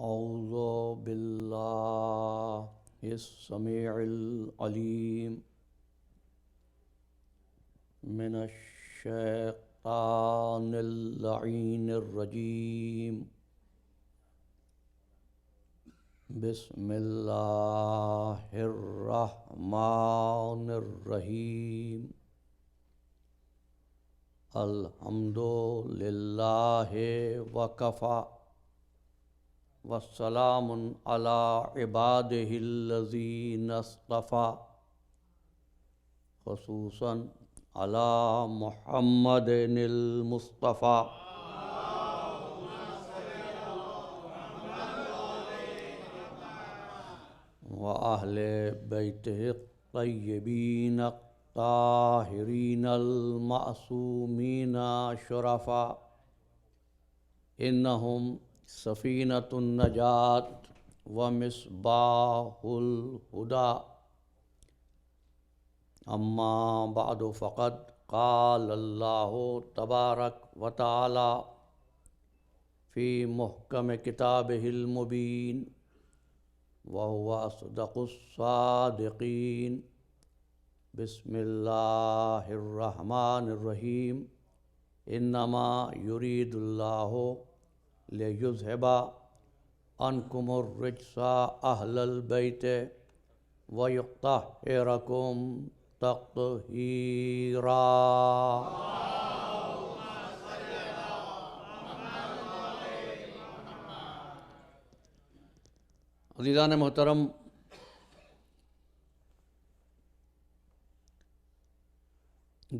اعوذ باللہ السمیع العلیم من الشیطان اللعین الرجیم بسم اللہ الرحمن الرحیم الحمد للہ وکفی والسلام علی عبادہ الذین اصطفی خصوصاً علی محمد المصطفی وأہل بیتہ الطیبین الطاہرین المعصومین شرفاء انہم سفینۃ النجات ومصباح الہدی اما بعد فقد قال اللہ تبارک وتعالی فی محکم کتابہ المبین وهو أصدق الصادقين بسم الله الرحمن الرحيم إنما يريد الله ليذهب عنكم الرجس أهل البيت ويطهركم تطهيرا. عزیزان محترم،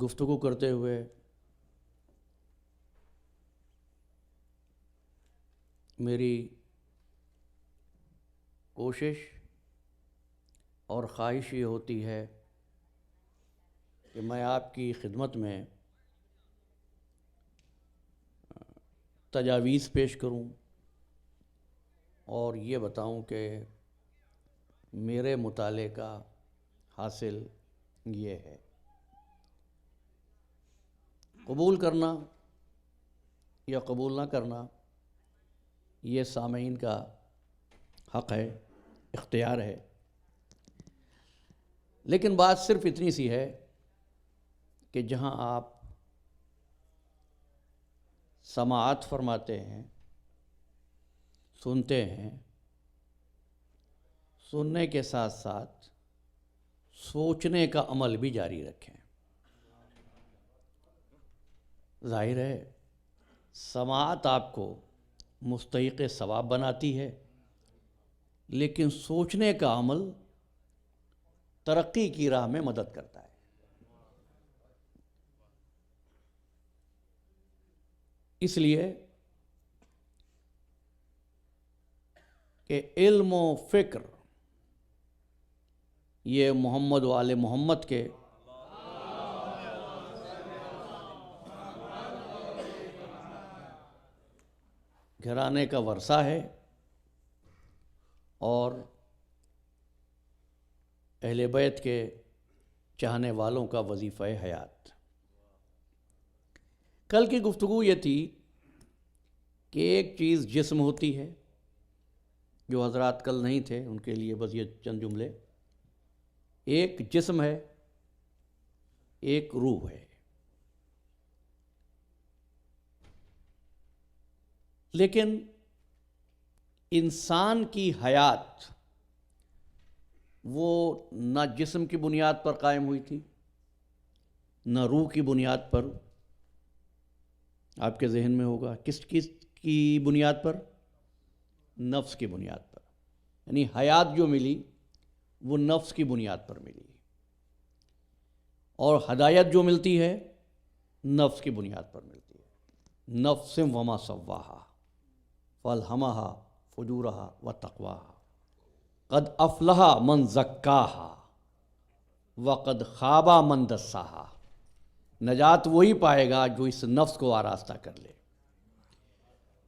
گفتگو کرتے ہوئے میری کوشش اور خواہش یہ ہوتی ہے کہ میں آپ کی خدمت میں تجاویز پیش کروں اور یہ بتاؤں کہ میرے مطالعے کا حاصل یہ ہے. قبول کرنا یا قبول نہ کرنا یہ سامعین کا حق ہے، اختیار ہے، لیکن بات صرف اتنی سی ہے کہ جہاں آپ سماعت فرماتے ہیں، سنتے ہیں، سننے کے ساتھ ساتھ سوچنے کا عمل بھی جاری رکھیں. ظاہر ہے سماعت آپ کو مستحق ثواب بناتی ہے، لیکن سوچنے کا عمل ترقی کی راہ میں مدد کرتا ہے. اس لیے کہ علم و فکر یہ محمد و آل محمد کے گھرانے کا ورثہ ہے اور اہل بیت کے چاہنے والوں کا وظیفہ حیات. کل کی گفتگو یہ تھی کہ ایک چیز جسم ہوتی ہے، جو حضرات کل نہیں تھے ان کے لیے بس یہ چند جملے. ایک جسم ہے، ایک روح ہے. لیکن انسان کی حیات وہ نہ جسم کی بنیاد پر قائم ہوئی تھی، نہ روح کی بنیاد پر. آپ کے ذہن میں ہوگا کس کی بنیاد پر؟ نفس کی بنیاد پر. یعنی حیات جو ملی وہ نفس کی بنیاد پر ملی، اور ہدایت جو ملتی ہے نفس کی بنیاد پر ملتی ہے. نفس وما سواہا فالہمہا فجورہا وتقواہا قد افلح من زکاہا وقد خاب من دساہا. نجات وہی پائے گا جو اس نفس کو آراستہ کر لے،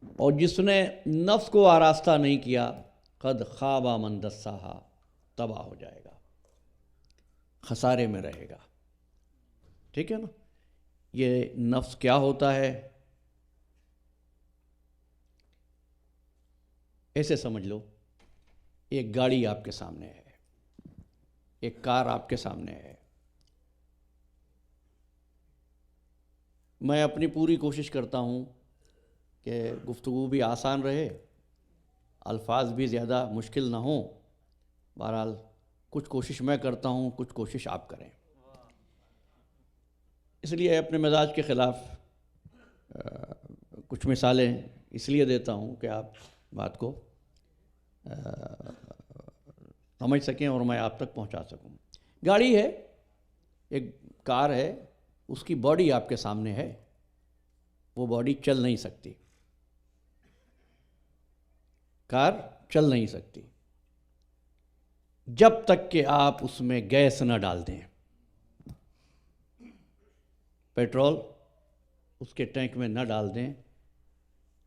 اور جس نے نفس کو آراستہ نہیں کیا قد خاب من دساہا، تباہ ہو جائے گا، خسارے میں رہے گا. ٹھیک ہے نا؟ یہ نفس کیا ہوتا ہے؟ ایسے سمجھ لو ایک گاڑی آپ کے سامنے ہے، ایک کار آپ کے سامنے ہے. میں اپنی پوری کوشش کرتا ہوں کہ گفتگو بھی آسان رہے، الفاظ بھی زیادہ مشکل نہ ہوں. بہرحال کچھ کوشش میں کرتا ہوں، کچھ کوشش آپ کریں. اس لیے اپنے مزاج کے خلاف کچھ مثالیں اس لیے دیتا ہوں کہ آپ بات کو سمجھ سکیں اور میں آپ تک پہنچا سکوں. گاڑی ہے، ایک کار ہے، اس کی باڈی آپ کے سامنے ہے، وہ باڈی چل نہیں سکتی، کار چل نہیں سکتی جب تک کہ آپ اس میں گیس نہ ڈال دیں. پیٹرول اس کے ٹینک میں نہ ڈال دیں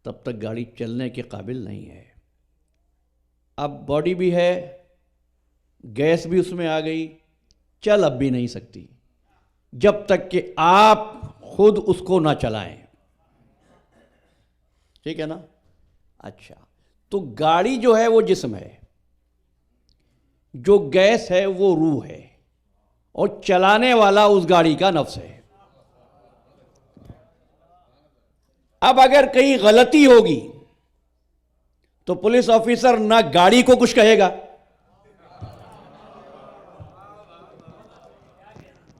تب تک گاڑی چلنے کے قابل نہیں ہے. اب باڈی بھی ہے، گیس بھی اس میں آ گئی، چل اب بھی نہیں سکتی جب تک کہ آپ خود اس کو نہ چلائیں. ٹھیک ہے نا؟ اچھا، تو گاڑی جو ہے وہ جسم ہے، جو گیس ہے وہ روح ہے، اور چلانے والا اس گاڑی کا نفس ہے. اب اگر کہیں غلطی ہوگی تو پولیس آفیسر نہ گاڑی کو کچھ کہے گا،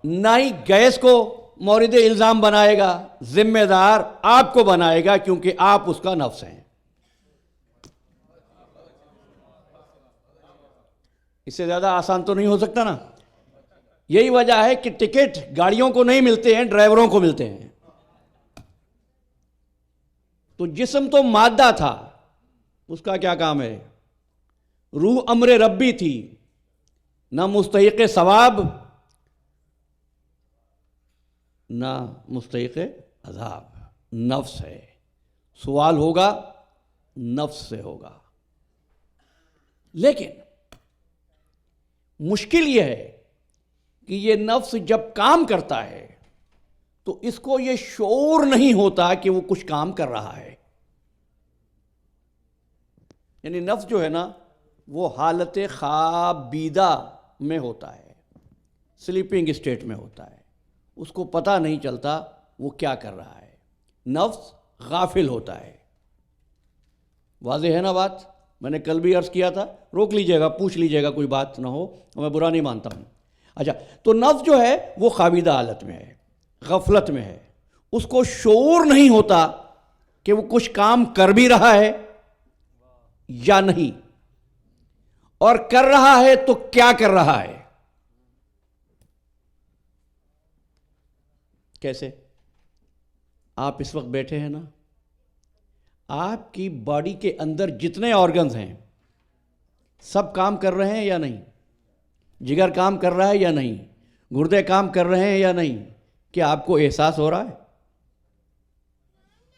نہ ہی گیس کو مورد الزام بنائے گا. ذمہ دار آپ کو بنائے گا کیونکہ آپ اس کا نفس ہیں. اس سے زیادہ آسان تو نہیں ہو سکتا نا. یہی وجہ ہے کہ ٹکٹ گاڑیوں کو نہیں ملتے ہیں، ڈرائیوروں کو ملتے ہیں. تو جسم تو مادہ تھا، اس کا کیا کام ہے؟ روح امر ربی تھی، نہ مستحق ثواب نہ مستحق عذاب. نفس ہے، سوال ہوگا نفس سے ہوگا. لیکن مشکل یہ ہے کہ یہ نفس جب کام کرتا ہے تو اس کو یہ شعور نہیں ہوتا کہ وہ کچھ کام کر رہا ہے. یعنی نفس جو ہے نا وہ حالت خواب بیدہ میں ہوتا ہے، سلیپنگ اسٹیٹ میں ہوتا ہے، اس کو پتہ نہیں چلتا وہ کیا کر رہا ہے. نفس غافل ہوتا ہے. واضح ہے نا بات؟ میں نے کل بھی عرض کیا تھا، روک لیجئے گا، پوچھ لیجئے گا، کوئی بات نہ ہو، میں برا نہیں مانتا ہوں. اچھا، تو نفس جو ہے وہ خوابیدہ حالت میں ہے، غفلت میں ہے. اس کو شعور نہیں ہوتا کہ وہ کچھ کام کر بھی رہا ہے یا نہیں، اور کر رہا ہے تو کیا کر رہا ہے. کیسے؟ آپ اس وقت بیٹھے ہیں نا، آپ کی باڈی کے اندر جتنے آرگنز ہیں سب کام کر رہے ہیں یا نہیں؟ جگر کام کر رہا ہے یا نہیں؟ گردے کام کر رہے ہیں یا نہیں؟ کیا آپ کو احساس ہو رہا ہے؟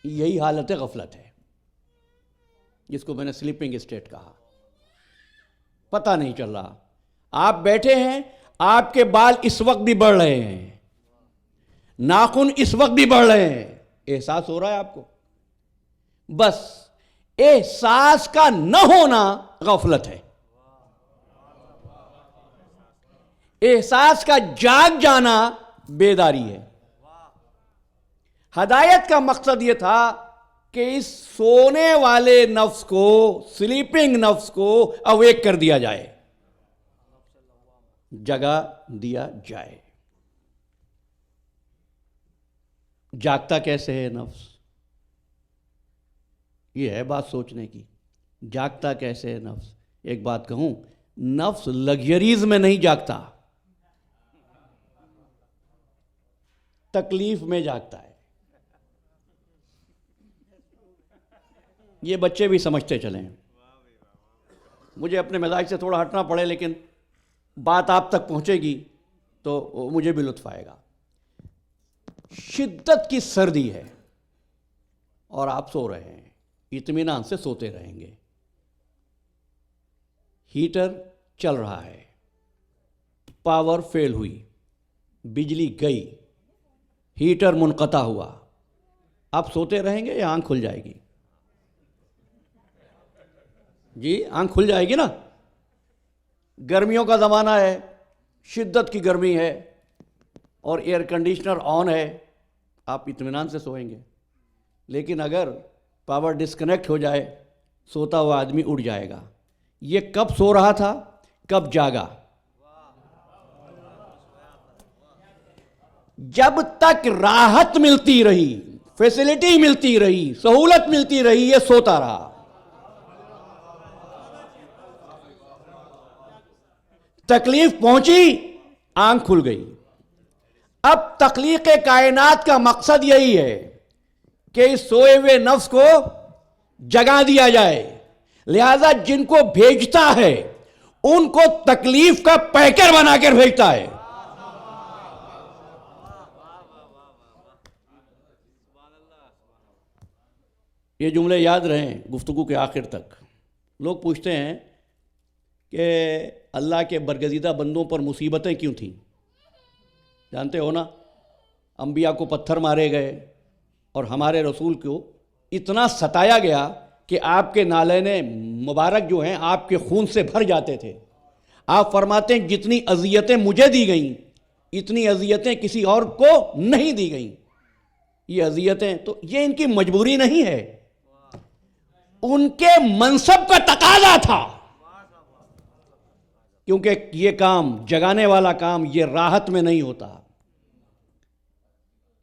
یہی حالت غفلت ہے جس کو میں نے سلیپنگ اسٹیٹ کہا. پتہ نہیں چل رہا. آپ بیٹھے ہیں، آپ کے بال اس وقت بھی بڑھ رہے ہیں، ناخن اس وقت بھی بڑھ رہے ہیں، احساس ہو رہا ہے آپ کو؟ بس احساس کا نہ ہونا غفلت ہے. احساس کا جاگ جانا بیداری ہے. ہدایت کا مقصد یہ تھا کہ اس سونے والے نفس کو، سلیپنگ نفس کو اویک کر دیا جائے، جگہ دیا جائے. جاگتا کیسے ہے نفس؟ یہ ہے بات سوچنے کی. جاگتا کیسے ہے نفس؟ ایک بات کہوں، نفس لگژریز میں نہیں جاگتا، تکلیف میں جاگتا ہے. یہ بچے بھی سمجھتے چلیں، مجھے اپنے مزاج سے تھوڑا ہٹنا پڑے لیکن بات آپ تک پہنچے گی تو مجھے بھی لطف آئے گا. شدت کی سردی ہے اور آپ سو رہے ہیں، اطمینان سے سوتے رہیں گے. ہیٹر چل رہا ہے، پاور فیل ہوئی، بجلی گئی، ہیٹر منقطع ہوا، آپ سوتے رہیں گے یا آنکھ کھل جائے گی؟ جی آنکھ کھل جائے گی نا. گرمیوں کا زمانہ ہے, شدت کی گرمی ہے اور ایئر کنڈیشنر آن ہے, آپ اطمینان سے سوئیں گے. لیکن اگر پاور ڈسکنیکٹ ہو جائے, سوتا ہوا آدمی اٹھ جائے گا. یہ کب سو رہا تھا, کب جاگا؟ جب تک راحت ملتی رہی, فیسلٹی ملتی رہی, سہولت ملتی رہی, یہ سوتا رہا. تکلیف پہنچی, آنکھ کھل گئی. اب تخلیق کائنات کا مقصد یہی ہے کہ اس سوئے ہوئے نفس کو جگا دیا جائے. لہذا جن کو بھیجتا ہے ان کو تکلیف کا پیکر بنا کر بھیجتا ہے. یہ جملے یاد رہیں گفتگو کے آخر تک. لوگ پوچھتے ہیں کہ اللہ کے برگزیدہ بندوں پر مصیبتیں کیوں تھیں؟ جانتے ہو نا, انبیاء کو پتھر مارے گئے اور ہمارے رسول کو اتنا ستایا گیا کہ آپ کے نالین مبارک جو ہیں آپ کے خون سے بھر جاتے تھے. آپ فرماتے ہیں جتنی اذیتیں مجھے دی گئیں اتنی اذیتیں کسی اور کو نہیں دی گئیں. یہ اذیتیں تو یہ ان کی مجبوری نہیں ہے, ان کے منصب کا تقاضا تھا. کیونکہ یہ کام, جگانے والا کام, یہ راحت میں نہیں ہوتا,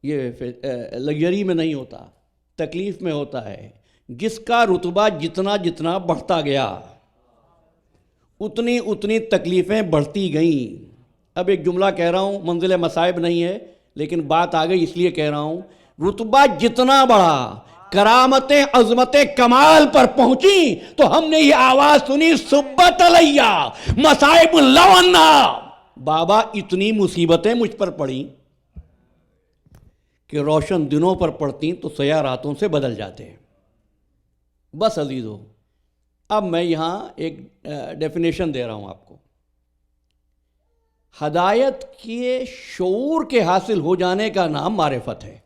یہ لگژری میں نہیں ہوتا, تکلیف میں ہوتا ہے. جس کا رتبہ جتنا جتنا بڑھتا گیا اتنی اتنی تکلیفیں بڑھتی گئیں. اب ایک جملہ کہہ رہا ہوں, منزل مصائب نہیں ہے لیکن بات آ گئی اس لیے کہہ رہا ہوں. رتبہ جتنا بڑھا, کرامتیں عظمتیں کمال پر پہنچی تو ہم نے یہ آواز سنی, سبت علیہ مصائب لو انا. بابا اتنی مصیبتیں مجھ پر پڑیں کہ روشن دنوں پر پڑتی تو سیاہ راتوں سے بدل جاتے. بس عزیزو, اب میں یہاں ایک ڈیفینیشن دے رہا ہوں آپ کو. ہدایت کے شعور کے حاصل ہو جانے کا نام معرفت ہے.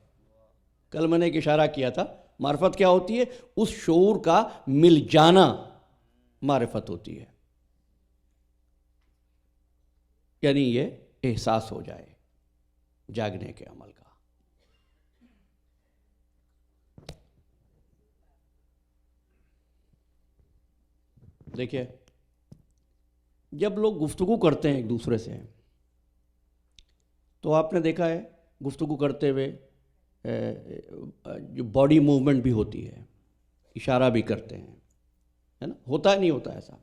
کل میں نے ایک اشارہ کیا تھا, معرفت کیا ہوتی ہے؟ اس شعور کا مل جانا معرفت ہوتی ہے. یعنی یہ احساس ہو جائے جاگنے کے عمل کا. دیکھیے, جب لوگ گفتگو کرتے ہیں ایک دوسرے سے تو آپ نے دیکھا ہے گفتگو کرتے ہوئے جو باڈی موومنٹ بھی ہوتی ہے, اشارہ بھی کرتے ہیں, ہے نا؟ ہوتا ہے نہیں ہوتا ایسا؟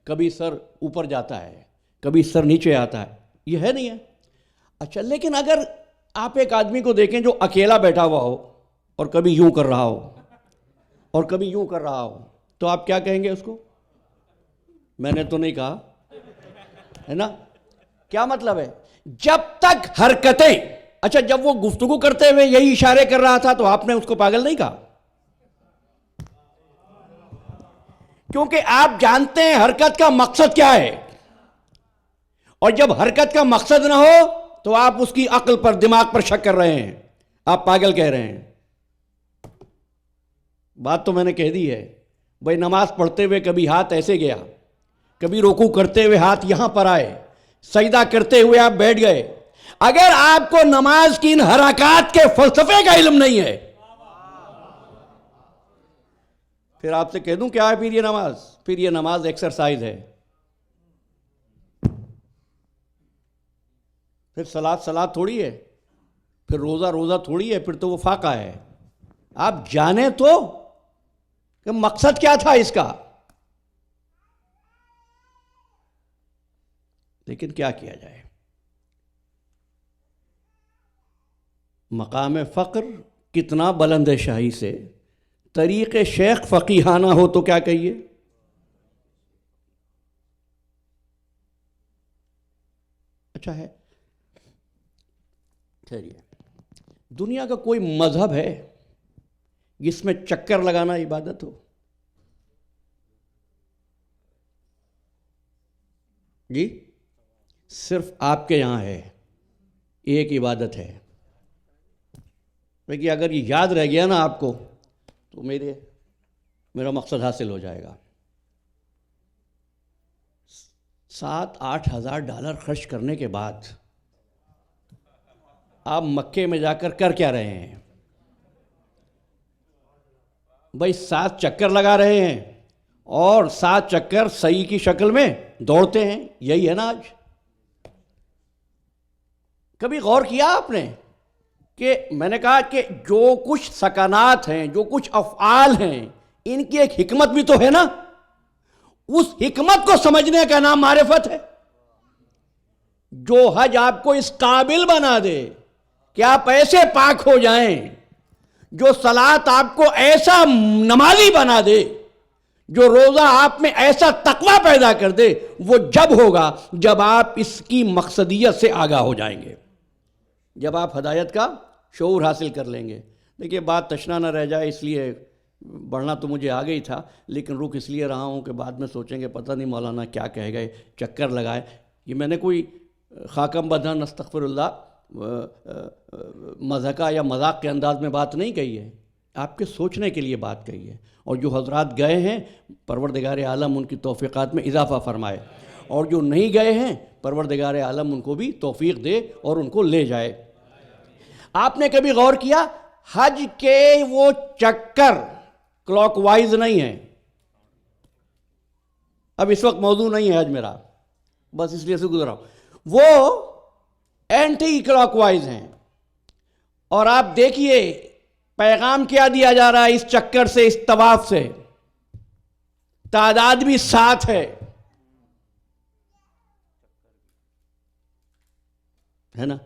کبھی سر اوپر جاتا ہے, کبھی سر نیچے آتا ہے, یہ ہے نہیں ہے؟ اچھا, لیکن اگر آپ ایک آدمی کو دیکھیں جو اکیلا بیٹھا ہوا ہو اور کبھی یوں کر رہا ہو اور کبھی یوں کر رہا ہو, تو آپ کیا کہیں گے اس کو؟ میں نے تو نہیں کہا, ہے نا؟ کیا مطلب ہے؟ جب تک حرکتیں, اچھا جب وہ گفتگو کرتے ہوئے یہی اشارے کر رہا تھا تو آپ نے اس کو پاگل نہیں کہا؟ کیونکہ آپ جانتے ہیں حرکت کا مقصد کیا ہے, اور جب حرکت کا مقصد نہ ہو تو آپ اس کی عقل پر, دماغ پر شک کر رہے ہیں, آپ پاگل کہہ رہے ہیں. بات تو میں نے کہہ دی ہے. بھائی نماز پڑھتے ہوئے کبھی ہاتھ ایسے گیا, کبھی رکوع کرتے ہوئے ہاتھ یہاں پر آئے, سجدہ کرتے ہوئے آپ بیٹھ گئے. اگر آپ کو نماز کی ان حرکات کے فلسفے کا علم نہیں ہے, پھر آپ سے کہہ دوں کیا ہے پھر یہ نماز؟ پھر یہ نماز ایکسرسائز ہے. پھر صلاۃ تھوڑی ہے, پھر روزہ تھوڑی ہے, پھر تو وہ فاقہ ہے. آپ جانیں تو کہ مقصد کیا تھا اس کا. لیکن کیا کیا جائے؟ مقام فقر کتنا بلند ہے شاہی سے, طریق شیخ فقیہانہ ہو تو کیا کہیے. اچھا ہے, ٹھہریے, دنیا کا کوئی مذہب ہے جس میں چکر لگانا عبادت ہو؟ جی صرف آپ کے یہاں ہے, ایک عبادت ہے. لیکن اگر یہ یاد رہ گیا نا آپ کو تو میرا مقصد حاصل ہو جائے گا. $7,000-8,000 خرچ کرنے کے بعد آپ مکے میں جا کر کیا رہے ہیں؟ بھائی 7 چکر لگا رہے ہیں، اور 7 چکر صحیح کی شکل میں دوڑتے ہیں. یہی ہے نا آج. کبھی غور کیا آپ نے کہ میں نے کہا کہ جو کچھ سکنات ہیں، جو کچھ افعال ہیں، ان کی ایک حکمت بھی تو ہے نا. اس حکمت کو سمجھنے کا نام معرفت ہے. جو حج آپ کو اس قابل بنا دے کہ آپ ایسے پاک ہو جائیں، جو صلاۃ آپ کو ایسا نمازی بنا دے، جو روزہ آپ میں ایسا تقویٰ پیدا کر دے، وہ جب ہوگا جب آپ اس کی مقصدیت سے آگاہ ہو جائیں گے، جب آپ ہدایت کا شعور حاصل کر لیں گے. دیکھیے بات تشنا نہ رہ جائے، اس لیے بڑھنا تو مجھے آگے ہی تھا، لیکن رک اس لیے رہا ہوں کہ بعد میں سوچیں گے پتہ نہیں مولانا کیا کہہ گئے، چکر لگائے. یہ میں نے کوئی خاکم بدہن استغفر اللہ مذاقہ یا مذاق کے انداز میں بات نہیں کہی ہے، آپ کے سوچنے کے لیے بات کہی ہے. اور جو حضرات گئے ہیں پروردگار عالم ان کی توفیقات میں اضافہ فرمائے، اور جو نہیں گئے ہیں پروردگار عالم ان کو بھی توفیق دے اور ان کو لے جائے. آپ نے کبھی غور کیا حج کے وہ چکر کلاک وائز نہیں ہیں؟ اب اس وقت موضوع نہیں ہے حج میرا، بس اس لیے سے گزرا ہوں. وہ اینٹی کلاک وائز ہیں. اور آپ دیکھیے پیغام کیا دیا جا رہا ہے اس چکر سے، اس طواف سے. تعداد بھی 7 ہے نا.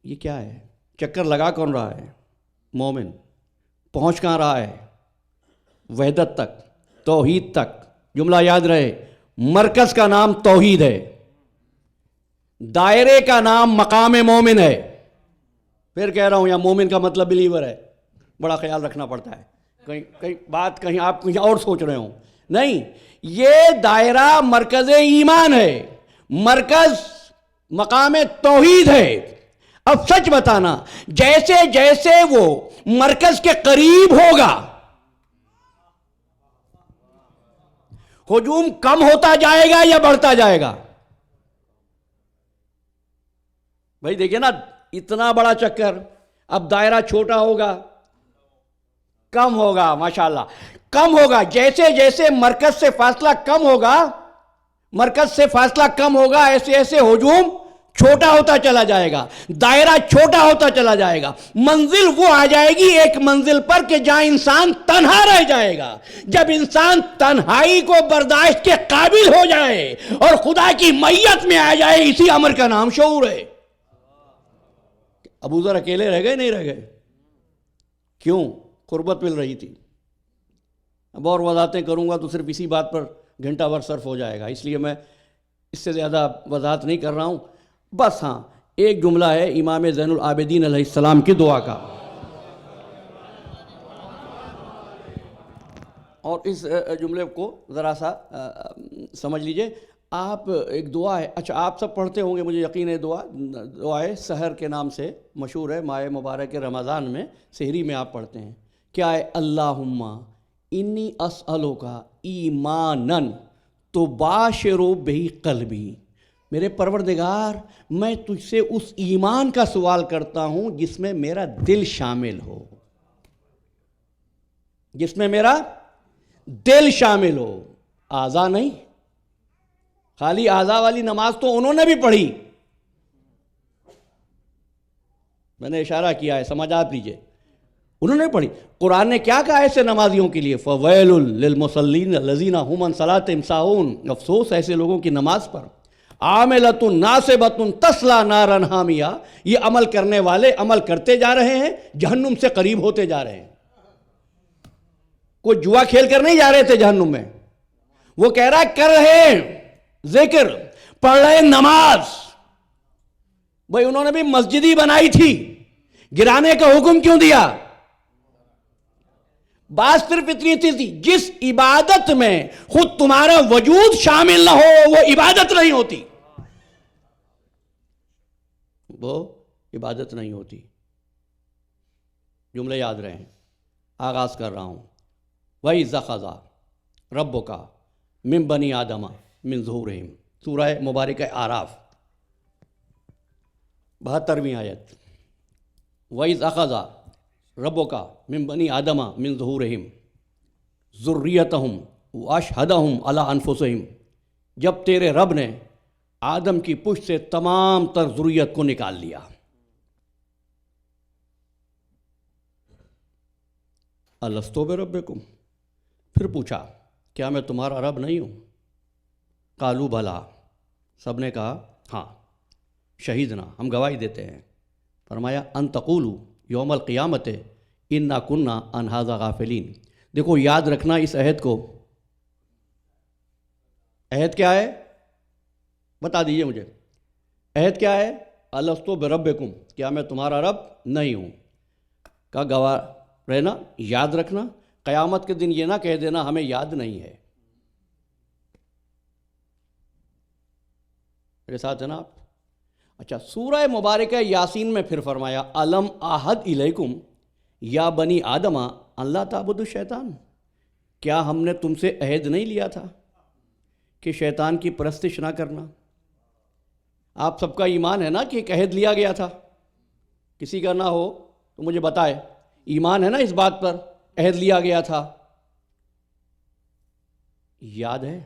یہ کیا ہے؟ چکر لگا کون رہا ہے؟ مومن. پہنچ کہاں رہا ہے؟ وحدت تک، توحید تک. جملہ یاد رہے، مرکز کا نام توحید ہے، دائرے کا نام مقام مومن ہے. پھر کہہ رہا ہوں یا مومن کا مطلب بلیور ہے. بڑا خیال رکھنا پڑتا ہے، کہیں آپ کہیں اور سوچ رہے ہوں. نہیں، یہ دائرہ مرکز ایمان ہے، مرکز مقام توحید ہے. اب سچ بتانا، جیسے جیسے وہ مرکز کے قریب ہوگا ہجوم کم ہوتا جائے گا یا بڑھتا جائے گا؟ بھائی دیکھیں نا، اتنا بڑا چکر، اب دائرہ چھوٹا ہوگا، کم ہوگا. ماشاءاللہ کم ہوگا. جیسے جیسے مرکز سے فاصلہ کم ہوگا، ایسے ایسے ہجوم چھوٹا ہوتا چلا جائے گا، دائرہ چھوٹا ہوتا چلا جائے گا. منزل وہ آ جائے گی ایک منزل پر کہ جہاں انسان تنہا رہ جائے گا. جب انسان تنہائی کو برداشت کے قابل ہو جائے اور خدا کی معیت میں آ جائے، اسی امر کا نام شعور ہے. ابو ذر اکیلے رہ گئے؟ نہیں رہ گئے. کیوں؟ قربت مل رہی تھی. اب اور وضاحتیں کروں گا تو صرف اسی بات پر گھنٹہ بھر صرف ہو جائے گا، اس لیے میں اس سے زیادہ وضاحت نہیں کر رہا ہوں. بس ہاں، ایک جملہ ہے امام زین العابدین علیہ السلام کی دعا کا، اور اس جملے کو ذرا سا سمجھ لیجئے. آپ ایک دعا ہے، اچھا آپ سب پڑھتے ہوں گے مجھے یقین ہے. دعائے سحر کے نام سے مشہور ہے، ماہ مبارک رمضان میں سحری میں آپ پڑھتے ہیں. کیا ہے؟ اللہم انی اسألک ایمانا تباشر بہ قلبی. میرے پروردگار، میں تجھ سے اس ایمان کا سوال کرتا ہوں جس میں میرا دل شامل ہو، جس میں میرا دل شامل ہو. اعضاء نہیں، خالی اعضاء والی نماز تو انہوں نے بھی پڑھی، میں نے اشارہ کیا ہے، سمجھات لیجئے. انہوں نے پڑھی. قرآن نے کیا کہا ایسے نمازیوں کے لیے؟ فَوَيْلٌ لِّلْمُصَلِّينَ الَّذِينَ هُمْ عَنْ صَلَاتِهِمْ سَاهُونَ. افسوس ایسے لوگوں کی نماز پر. عَامِلَةٌ نَاصِبَةٌ تَصْلَىٰ نَارًا حَامِيَةً. یہ عمل کرنے والے عمل کرتے جا رہے ہیں، جہنم سے قریب ہوتے جا رہے ہیں. کوئی جوا کھیل کر نہیں جا رہے تھے جہنم میں. وہ کہہ رہا ہے کر رہے ہیں ذکر، پڑھ رہے نماز. بھئی انہوں نے بھی مسجد ہی بنائی تھی، گرانے کا حکم کیوں دیا؟ بات صرف اتنی تھی، جس عبادت میں خود تمہارا وجود شامل نہ ہو وہ عبادت نہیں ہوتی، وہ عبادت نہیں ہوتی. جملے یاد رہیں. آغاز کر رہا ہوں. وَإِذْ أَخَذَ رَبُّكَ مِن بَنِي آدَمَ من ظہورہم، سورہ مبارکہ اعراف 72ویں آیت۔ وَإِذْ أَخَذَ رَبُّكَ مِن بَنِي آدَمَ مِن ظُہُورِهِمْ ذُرِّيَّتَهُمْ وَأَشْهَدَهُمْ عَلَىٰ أَنفُسِهِمْ، جب تیرے رب نے آدم کی پشت سے تمام تر ذریت کو نکال لیا۔ الستو بربکم، پھر پوچھا کیا میں تمہارا رب نہیں ہوں؟ قالوا بھلا، سب نے کہا ہاں، شہیدنا، ہم گواہی دیتے ہیں۔ فرمایا ان تقولوا یوم القیامت انا کنا عن ھذا غافلین۔ دیکھو یاد رکھنا اس عہد کو۔ عہد کیا ہے؟ بتا دیجئے مجھے، عہد کیا ہے؟ الستو بربکم، کیا میں تمہارا رب نہیں ہوں کا گواہ رہنا، یاد رکھنا۔ قیامت کے دن یہ نہ کہہ دینا ہمیں یاد نہیں ہے۔ میرے ساتھ ہے نا آپ؟ اچھا، سورہ مبارکہ یاسین میں پھر فرمایا الم اعہد الیکم یا بنی آدم اللہ تعبدوا الشیطان، کیا ہم نے تم سے عہد نہیں لیا تھا کہ شیطان کی پرستش نہ کرنا؟ آپ سب کا ایمان ہے نا کہ ایک عہد لیا گیا تھا، کسی کا نہ ہو تو مجھے بتائے، ایمان ہے نا اس بات پر عہد لیا گیا تھا؟ یاد ہے؟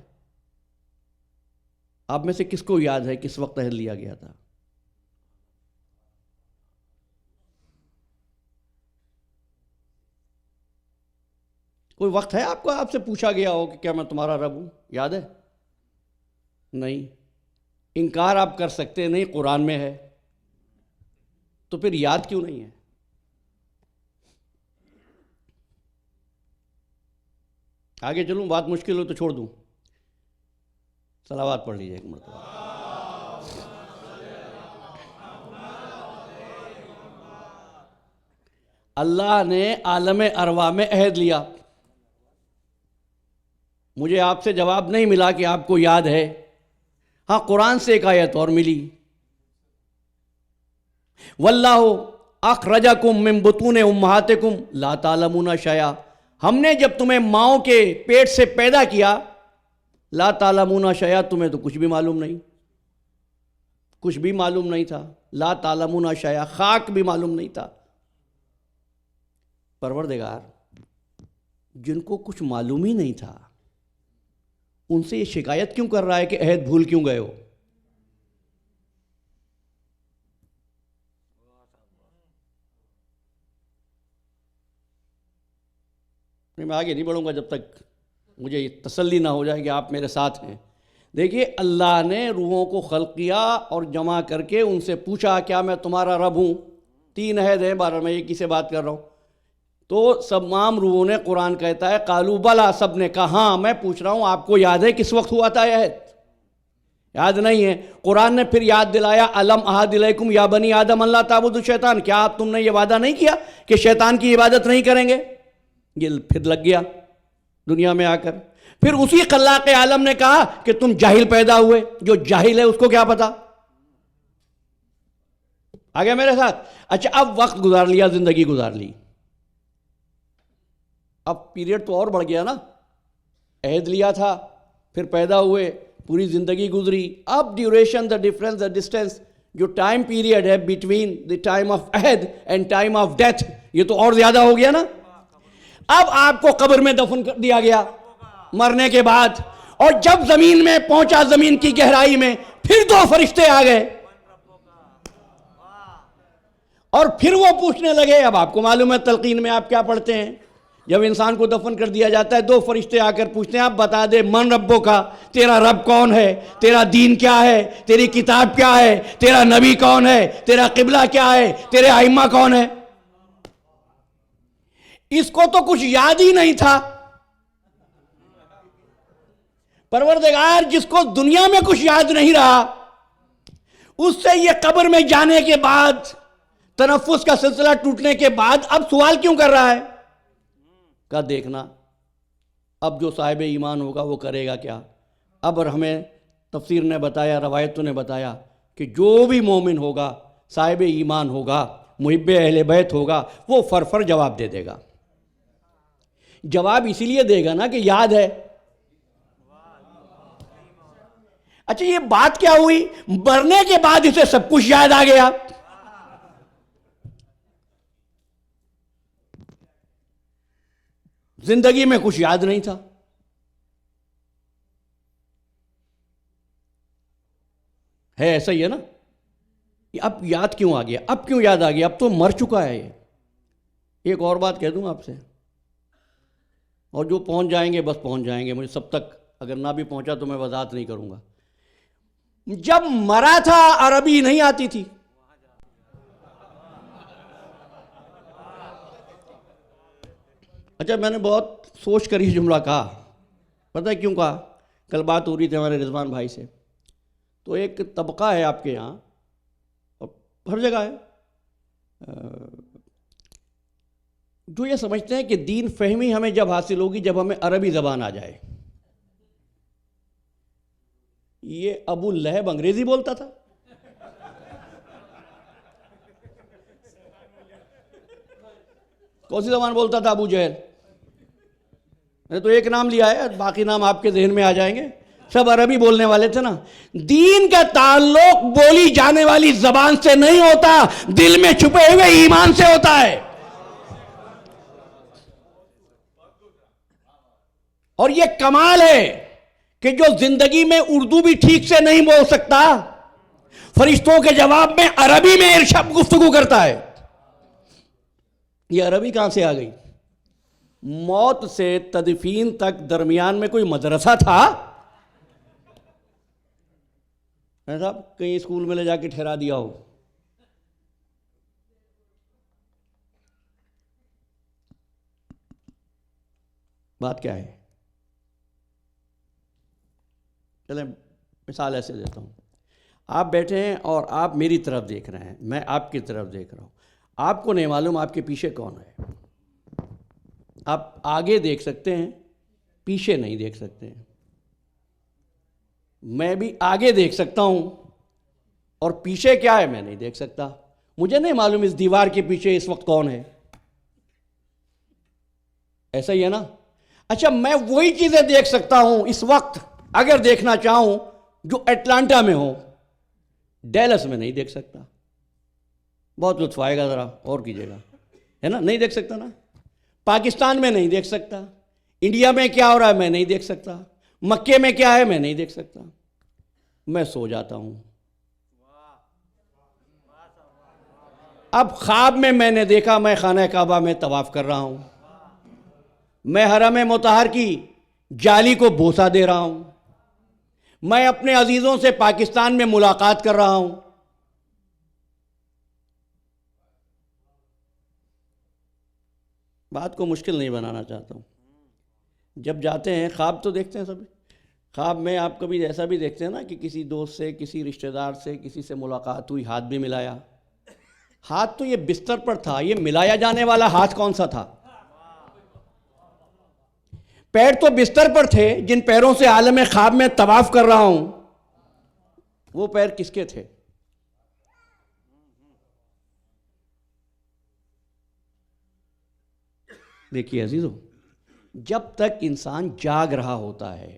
آپ میں سے کس کو یاد ہے کس وقت عہد لیا گیا تھا؟ کوئی وقت ہے آپ کو آپ سے پوچھا گیا ہو کہ کیا میں تمہارا رب ہوں؟ یاد ہے؟ نہیں۔ انکار آپ کر سکتے نہیں، قرآن میں ہے، تو پھر یاد کیوں نہیں ہے؟ آگے چلوں، بات مشکل ہو تو چھوڑ دوں؟ صلوات پڑھ لیجیے ایک مرتبہ۔ اللہ نے عالم ارواح میں عہد لیا، مجھے آپ سے جواب نہیں ملا کہ آپ کو یاد ہے، ہاں قرآن سے ایک آیت اور ملی، واللہ اخرجکم من بطون امہاتکم لا تعلمون شیئا، ہم نے جب تمہیں ماؤں کے پیٹ سے پیدا کیا، لا تعلمون شیئا، تمہیں تو کچھ بھی معلوم نہیں، کچھ بھی معلوم نہیں تھا، لا تعلمون شیئا، خاک بھی معلوم نہیں تھا۔ پروردگار جن کو کچھ معلوم ہی نہیں تھا ان سے یہ شکایت کیوں کر رہا ہے کہ عہد بھول کیوں گئے ہو؟ میں آگے نہیں بڑھوں گا جب تک مجھے یہ تسلی نہ ہو جائے کہ آپ میرے ساتھ ہیں۔ دیکھیے، اللہ نے روحوں کو خلق کیا اور جمع کر کے ان سے پوچھا کیا میں تمہارا رب ہوں؟ 3 عہد ہیں، 12 میں ایک ہی سے بات کر رہا ہوں۔ تو تمام روحوں نے، قرآن کہتا ہے قالوا بلا، سب نے کہا ہاں، میں پوچھ رہا ہوں آپ کو یاد ہے کس وقت ہوا تھا یہ عہد؟ یاد نہیں ہے۔ قرآن نے پھر یاد دلایا الم اعہد الیکم یا بنی آدم اللہ تعبدوا الشیطان، کیا آپ تم نے یہ وعدہ نہیں کیا کہ شیطان کی عبادت نہیں کریں گے؟ یہ پھر لگ گیا دنیا میں آ کر۔ پھر اسی خلاق عالم نے کہا کہ تم جاہل پیدا ہوئے، جو جاہل ہے اس کو کیا پتا؟ آ گیا میرے ساتھ؟ اچھا، اب وقت گزار لیا، زندگی گزار لی، اب پیریڈ تو اور بڑھ گیا نا، عہد لیا تھا، پھر پیدا ہوئے، پوری زندگی گزری، اب duration, the difference, the distance, جو ٹائم پیریڈ ہے بٹوین دی ٹائم آف عہد اینڈ ٹائم آف ڈیتھ، یہ تو اور زیادہ ہو گیا نا۔ اب آپ کو قبر میں دفن کر دیا گیا مرنے کے بعد، اور جب زمین میں پہنچا، زمین کی گہرائی میں، پھر 2 فرشتے آ گئے اور پھر وہ پوچھنے لگے۔ اب آپ کو معلوم ہے تلقین میں آپ کیا پڑھتے ہیں، جب انسان کو دفن کر دیا جاتا ہے 2 فرشتے آ کر پوچھتے ہیں آپ بتا دے من ربوں کا، تیرا رب کون ہے، تیرا دین کیا ہے، تیری کتاب کیا ہے، تیرا نبی کون ہے، تیرا قبلہ کیا ہے، تیرے ائمہ کون ہے؟ اس کو تو کچھ یاد ہی نہیں تھا۔ پروردگار جس کو دنیا میں کچھ یاد نہیں رہا، اس سے یہ قبر میں جانے کے بعد، تنفس کا سلسلہ ٹوٹنے کے بعد اب سوال کیوں کر رہا ہے؟ کا دیکھنا اب جو صاحب ایمان ہوگا وہ کرے گا کیا۔ اب ہمیں تفسیر نے بتایا، روایتوں نے بتایا کہ جو بھی مومن ہوگا، صاحب ایمان ہوگا، محب اہل بیت ہوگا، وہ فرفر جواب دے گا۔ جواب اسی لیے دے گا نا کہ یاد ہے۔ اچھا یہ بات کیا ہوئی؟ مرنے کے بعد اسے سب کچھ یاد آ گیا. زندگی میں کچھ یاد نہیں تھا. ہے ایسا ہی ہے نا؟ اب یاد کیوں آ گیا؟ اب کیوں یاد آ گیا؟ اب تو مر چکا ہے یہ. ایک اور بات کہہ دوں آپ سے، اور جو پہنچ جائیں گے بس پہنچ جائیں گے، مجھے سب تک اگر نہ بھی پہنچا تو میں وضاحت نہیں کروں گا. جب مرا تھا عربی نہیں آتی تھی. اچھا میں نے بہت سوچ کر یہ جملہ کہا. پتہ ہے کیوں کہا؟ کل بات ہو رہی تھی ہمارے رضوان بھائی سے. تو ایک طبقہ ہے آپ کے یہاں اور ہر جگہ ہے، جو یہ سمجھتے ہیں کہ دین فہمی ہمیں جب حاصل ہوگی جب ہمیں عربی زبان آ جائے. یہ ابو لہب انگریزی بولتا تھا. کون سی زبان بولتا تھا ابو جہل؟ میں نے تو ایک نام لیا ہے، باقی نام آپ کے ذہن میں آ جائیں گے. سب عربی بولنے والے تھے نا. دین کا تعلق بولی جانے والی زبان سے نہیں ہوتا، دل میں چھپے ہوئے ایمان سے ہوتا ہے. اور یہ کمال ہے کہ جو زندگی میں اردو بھی ٹھیک سے نہیں بول سکتا، فرشتوں کے جواب میں عربی میں ارشاد گفتگو کرتا ہے. یہ عربی کہاں سے آ گئی؟ موت سے تدفین تک درمیان میں کوئی مدرسہ تھا؟ صاحب کہیں اسکول میں لے جا کے ٹھہرا دیا ہو. بات کیا ہے؟ چلیں مثال ایسے دیتا ہوں. آپ بیٹھے ہیں اور آپ میری طرف دیکھ رہے ہیں، میں آپ کی طرف دیکھ رہا ہوں. آپ کو نہیں معلوم آپ کے پیچھے کون ہے. آپ آگے دیکھ سکتے ہیں، پیچھے نہیں دیکھ سکتے ہیں. میں بھی آگے دیکھ سکتا ہوں اور پیچھے کیا ہے میں نہیں دیکھ سکتا. مجھے نہیں معلوم اس دیوار کے پیچھے اس وقت کون ہے. ایسا ہی ہے نا؟ اچھا میں وہی چیزیں دیکھ سکتا ہوں اس وقت اگر دیکھنا چاہوں جو اٹلانٹا میں ہو، ڈیلس میں نہیں دیکھ سکتا. بہت لطف آئے گا، ذرا اور کیجیے گا. ہے نا؟ نہیں دیکھ سکتا نا. پاکستان میں نہیں دیکھ سکتا. انڈیا میں کیا ہو رہا ہے میں نہیں دیکھ سکتا. مکے میں کیا ہے میں نہیں دیکھ سکتا. میں سو جاتا ہوں. اب خواب میں نے دیکھا میں خانہ کعبہ میں طواف کر رہا ہوں، میں حرم مطہر کی جالی کو بوسہ دے رہا ہوں، میں اپنے عزیزوں سے پاکستان میں ملاقات کر رہا ہوں. بات کو مشکل نہیں بنانا چاہتا ہوں. جب جاتے ہیں خواب تو دیکھتے ہیں سبھی. خواب میں آپ کبھی ایسا بھی دیکھتے ہیں نا کہ کسی دوست سے، کسی رشتہ دار سے، کسی سے ملاقات ہوئی، ہاتھ بھی ملایا. ہاتھ تو یہ بستر پر تھا، یہ ملایا جانے والا ہاتھ کون سا تھا؟ پیر تو بستر پر تھے، جن پیروں سے عالم خواب میں طواف کر رہا ہوں وہ پیر کس کے تھے؟ دیکھیے عزیزو، جب تک انسان جاگ رہا ہوتا ہے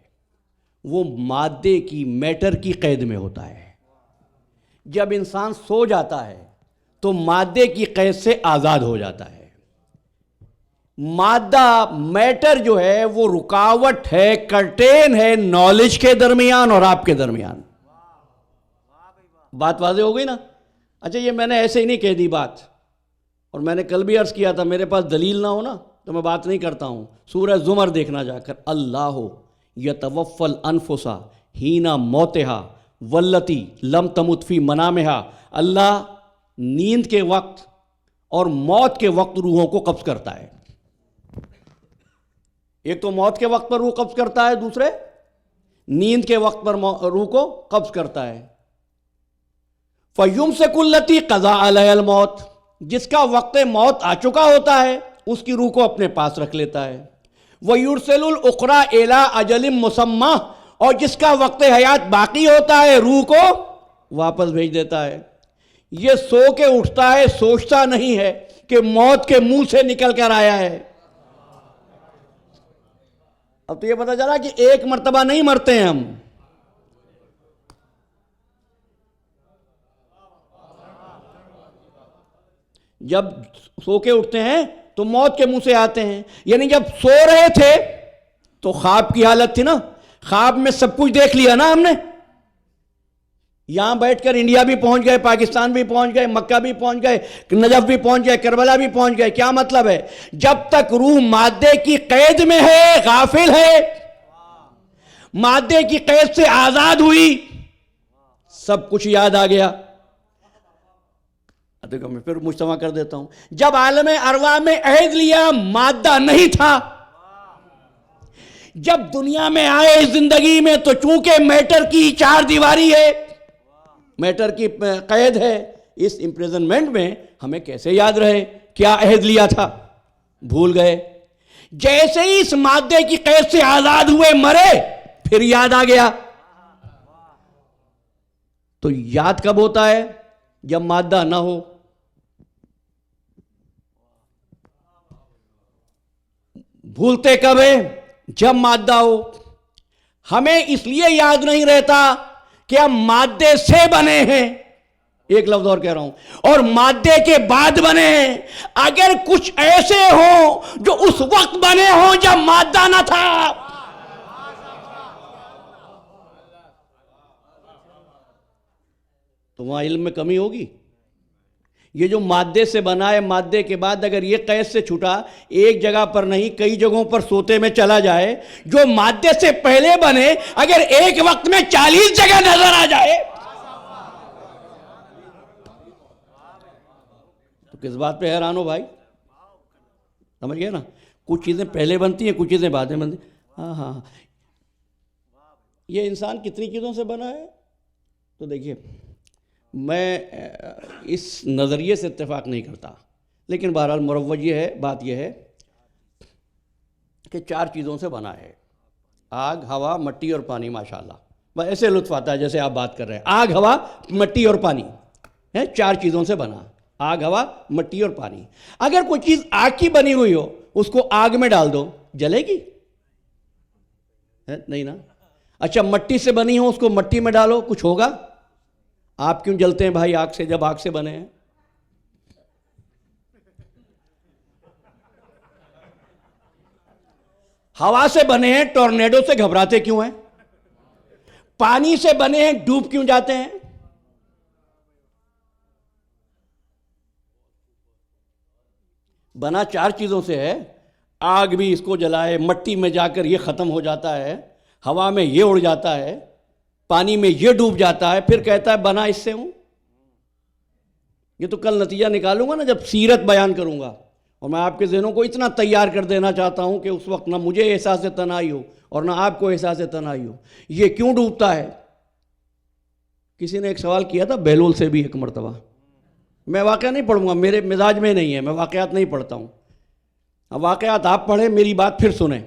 وہ مادے کی، میٹر کی قید میں ہوتا ہے. جب انسان سو جاتا ہے تو مادے کی قید سے آزاد ہو جاتا ہے. مادہ، میٹر جو ہے وہ رکاوٹ ہے، کرٹین ہے نالج کے درمیان اور آپ کے درمیان. بات واضح ہو گئی نا؟ اچھا یہ میں نے ایسے ہی نہیں کہہ دی بات، اور میں نے کل بھی عرض کیا تھا میرے پاس دلیل نہ ہو نا تو میں بات نہیں کرتا ہوں. سورہ زمر دیکھنا جا کر، اللہ یتوفی الانفس حین موتہا واللتی لم تمت فی منامہا. اللہ نیند کے وقت اور موت کے وقت روحوں کو قبض کرتا ہے. ایک تو موت کے وقت پر روح قبض کرتا ہے، دوسرے نیند کے وقت پر روح کو قبض کرتا ہے. فَيُمْسِكُ الَّتِي قَضَىٰ عَلَيْهَا الْمَوْتِ، جس کا وقت موت آ چکا ہوتا ہے اس کی روح کو اپنے پاس رکھ لیتا ہے. وَيُرْسِلُ الْأُخْرَىٰ إِلَىٰ أَجَلٍ مُّسَمًّى، اور جس کا وقت حیات باقی ہوتا ہے روح کو واپس بھیج دیتا ہے. یہ سو کے اٹھتا ہے، سوچتا نہیں ہے کہ موت کے منہ سے نکل کر آیا ہے. اب تو یہ پتہ چلا کہ ایک مرتبہ نہیں مرتے ہیں ہم، جب سو کے اٹھتے ہیں تو موت کے منہ سے آتے ہیں. یعنی جب سو رہے تھے تو خواب کی حالت تھی نا, خواب میں سب کچھ دیکھ لیا نا ہم نے. یہاں بیٹھ کر انڈیا بھی پہنچ گئے, پاکستان بھی پہنچ گئے, مکہ بھی پہنچ گئے, نجف بھی پہنچ گئے, کربلا بھی پہنچ گئے. کیا مطلب ہے؟ جب تک روح مادے کی قید میں ہے, غافل ہے, مادے کی قید سے آزاد ہوئی, سب کچھ یاد آ گیا. دیکھو میں پھر مجتمع کر دیتا ہوں. جب عالم ارواح میں عہد لیا مادہ نہیں تھا, جب دنیا میں آئے زندگی میں تو چونکہ میٹر کی چار دیواری ہے, میٹر کی قید ہے, اس امپریزنمنٹ میں ہمیں کیسے یاد رہے کیا عہد لیا تھا؟ بھول گئے. جیسے ہی اس مادے کی قید سے آزاد ہوئے مرے, پھر یاد آ گیا. تو یاد کب ہوتا ہے؟ جب مادہ نہ ہو. بھولتے کب ہے؟ جب مادہ ہو. ہمیں اس لیے یاد نہیں رہتا کہ ہم مادے سے بنے ہیں, ایک لفظ اور کہہ رہا ہوں, اور مادے کے بعد بنے ہیں. اگر کچھ ایسے ہوں جو اس وقت بنے ہوں جب مادہ نہ تھا, تو وہاں علم میں کمی ہوگی. یہ جو مادے سے بنا ہے, مادے کے بعد اگر یہ قید سے چھوٹا, ایک جگہ پر نہیں کئی جگہوں پر سوتے میں چلا جائے, جو مادے سے پہلے بنے اگر ایک وقت میں 40 جگہ نظر آ جائے, تو کس بات پہ حیران ہو بھائی؟ سمجھ گئے نا؟ کچھ چیزیں پہلے بنتی ہیں, کچھ چیزیں بعد میں بنتی ہیں. ہاں, یہ انسان کتنی چیزوں سے بنا ہے؟ تو دیکھیے, میں اس نظریے سے اتفاق نہیں کرتا, لیکن بہرحال مروج یہ ہے, بات یہ ہے کہ 4 چیزوں سے بنا ہے. آگ, ہوا, مٹی اور پانی. ماشاءاللہ, بس ایسے لطف آتا ہے جیسے آپ بات کر رہے ہیں. آگ, ہوا, مٹی اور پانی ہے, 4 چیزوں سے بنا. آگ, ہوا, مٹی اور پانی. اگر کوئی چیز آگ کی بنی ہوئی ہو, اس کو آگ میں ڈال دو, جلے گی؟ نہیں نا. اچھا, مٹی سے بنی ہو, اس کو مٹی میں ڈالو, کچھ ہوگا؟ آپ کیوں جلتے ہیں بھائی آگ سے جب آگ سے بنے ہیں؟ ہوا سے بنے ہیں, ٹورنیڈو سے گھبراتے کیوں ہیں؟ پانی سے بنے ہیں, ڈوب کیوں جاتے ہیں؟ بنا 4 چیزوں سے ہے. آگ بھی اس کو جلائے, مٹی میں جا کر یہ ختم ہو جاتا ہے, ہوا میں یہ اڑ جاتا ہے, پانی میں یہ ڈوب جاتا ہے, پھر کہتا ہے بنا اس سے ہوں. یہ تو کل نتیجہ نکالوں گا نا جب سیرت بیان کروں گا, اور میں آپ کے ذہنوں کو اتنا تیار کر دینا چاہتا ہوں کہ اس وقت نہ مجھے احساس تنہائی ہو اور نہ آپ کو احساس تنہائی ہو. یہ کیوں ڈوبتا ہے؟ کسی نے ایک سوال کیا تھا بہلول سے بھی ایک مرتبہ. میں واقعہ نہیں پڑھوں گا, میرے مزاج میں نہیں ہے, میں واقعات نہیں پڑھتا ہوں. واقعات آپ پڑھیں, میری بات پھر سنیں,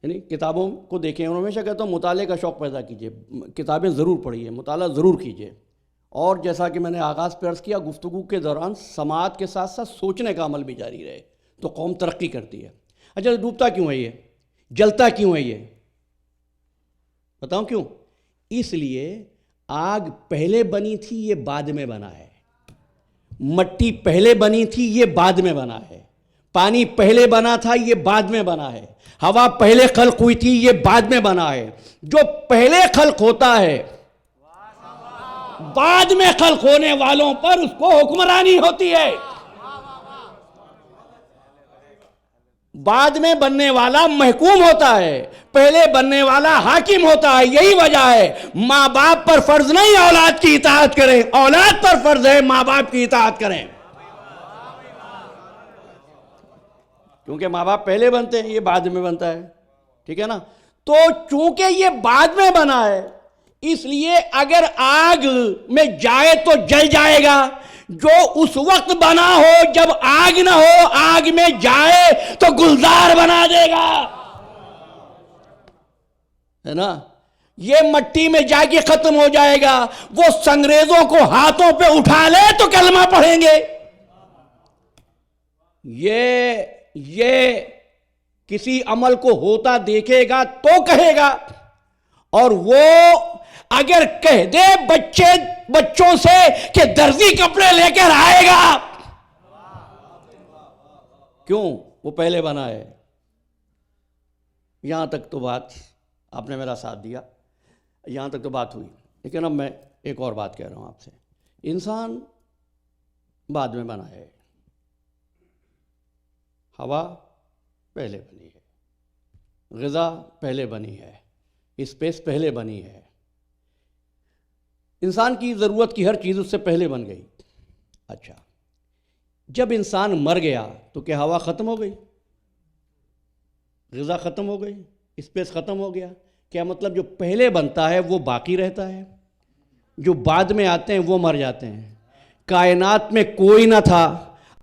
یعنی کتابوں کو دیکھیں. اور ہمیشہ کہتا ہوں مطالعے کا شوق پیدا کیجئے, کتابیں ضرور پڑھیے, مطالعہ ضرور کیجئے. اور جیسا کہ میں نے آغاز پہ عرض کیا, گفتگو کے دوران سماعت کے ساتھ ساتھ سوچنے کا عمل بھی جاری رہے تو قوم ترقی کرتی ہے. اچھا, ڈوبتا کیوں ہے یہ؟ جلتا کیوں ہے یہ؟ بتاؤں کیوں؟ اس لیے آگ پہلے بنی تھی, یہ بعد میں بنا ہے. مٹی پہلے بنی تھی, یہ بعد میں بنا ہے. پانی پہلے بنا تھا, یہ بعد میں بنا ہے. ہوا پہلے خلق ہوئی تھی, یہ بعد میں بنا ہے. جو پہلے خلق ہوتا ہے, بعد میں خلق ہونے والوں پر اس کو حکمرانی ہوتی ہے. بعد میں بننے والا محکوم ہوتا ہے, پہلے بننے والا حاکم ہوتا ہے. یہی وجہ ہے ماں باپ پر فرض نہیں اولاد کی اطاعت کریں, اولاد پر فرض ہے ماں باپ کی اطاعت کریں. کیونکہ ماں باپ پہلے بنتے ہیں, یہ بعد میں بنتا ہے. ٹھیک ہے نا؟ تو چونکہ یہ بعد میں بنا ہے, اس لیے اگر آگ میں جائے تو جل جائے گا. جو اس وقت بنا ہو جب آگ نہ ہو, آگ میں جائے تو گلزار بنا دے گا, ہے نا؟ یہ مٹی میں جا کے ختم ہو جائے گا. وہ سنگریزوں کو ہاتھوں پہ اٹھا لے تو کلمہ پڑھیں گے. یہ کسی عمل کو ہوتا دیکھے گا تو کہے گا, اور وہ اگر کہہ دے بچوں سے کہ درزی کپڑے لے کر آئے گا، کیوں؟ وہ پہلے بنا ہے۔ یہاں تک تو بات آپ نے میرا ساتھ دیا، یہاں تک تو بات ہوئی، لیکن اب میں ایک اور بات کہہ رہا ہوں آپ سے۔ انسان بعد میں بنا ہے، ہوا پہلے بنی ہے، غذا پہلے بنی ہے، اسپیس پہلے بنی ہے، انسان کی ضرورت کی ہر چیز اس سے پہلے بن گئی۔ اچھا، جب انسان مر گیا تو کیا ہوا ختم ہو گئی؟ غذا ختم ہو گئی؟ اسپیس ختم ہو گیا؟ کیا مطلب جو پہلے بنتا ہے وہ باقی رہتا ہے، جو بعد میں آتے ہیں وہ مر جاتے ہیں؟ کائنات میں کوئی نہ تھا،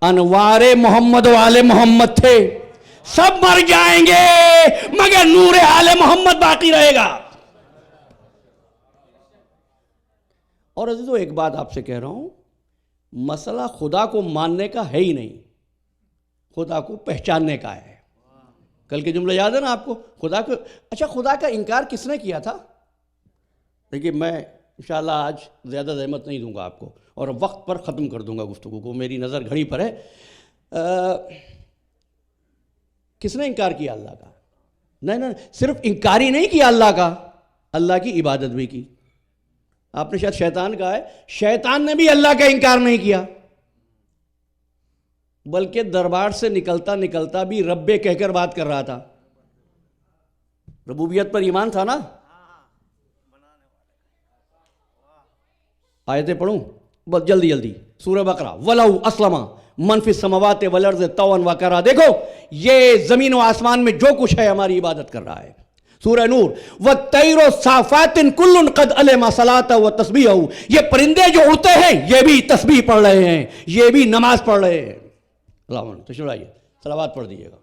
انوار محمد و آل محمد تھے، سب مر جائیں گے مگر نور آل محمد باقی رہے گا۔ اور عزیزو ایک بات آپ سے کہہ رہا ہوں، مسئلہ خدا کو ماننے کا ہے ہی نہیں، خدا کو پہچاننے کا ہے۔ کل کے جملہ یاد ہے نا آپ کو؟ اچھا خدا کا انکار کس نے کیا تھا؟ دیکھیے میں انشاءاللہ آج زیادہ زحمت نہیں دوں گا آپ کو، اور وقت پر ختم کر دوں گا گفتگو کو، میری نظر گھڑی پر ہے۔ کس نے انکار کیا اللہ کا؟ نہیں، صرف انکار ہی نہیں کیا اللہ کا، اللہ کی عبادت بھی کی۔ آپ نے شاید شیطان کہا ہے، شیطان نے بھی اللہ کا انکار نہیں کیا، بلکہ دربار سے نکلتا نکلتا بھی رب کہہ کر بات کر رہا تھا۔ ربوبیت پر ایمان تھا نا؟ آیتیں پڑھوں بس جلدی، سورہ بقرہ، وَلَوْ أَسْلَمَ مَنْ فِي السَّمَاوَاتِ وَالْأَرْضِ طَوْعًا وَكَرْهًا۔ دیکھو یہ زمین و آسمان میں جو کچھ ہے ہماری عبادت کر رہا ہے۔ سورہ نور، وَالطَّيْرُ صَافَاتٍ كُلٌّ قَدْ عَلِمَ صَلَاتَهُ وَتَسْبِيحَهُ، یہ پرندے جو اڑتے ہیں یہ بھی تسبیح پڑھ رہے ہیں، یہ بھی نماز پڑھ رہے ہیں۔ اللہم تشریف لائیے، صلوات پڑھ دیجیے گا۔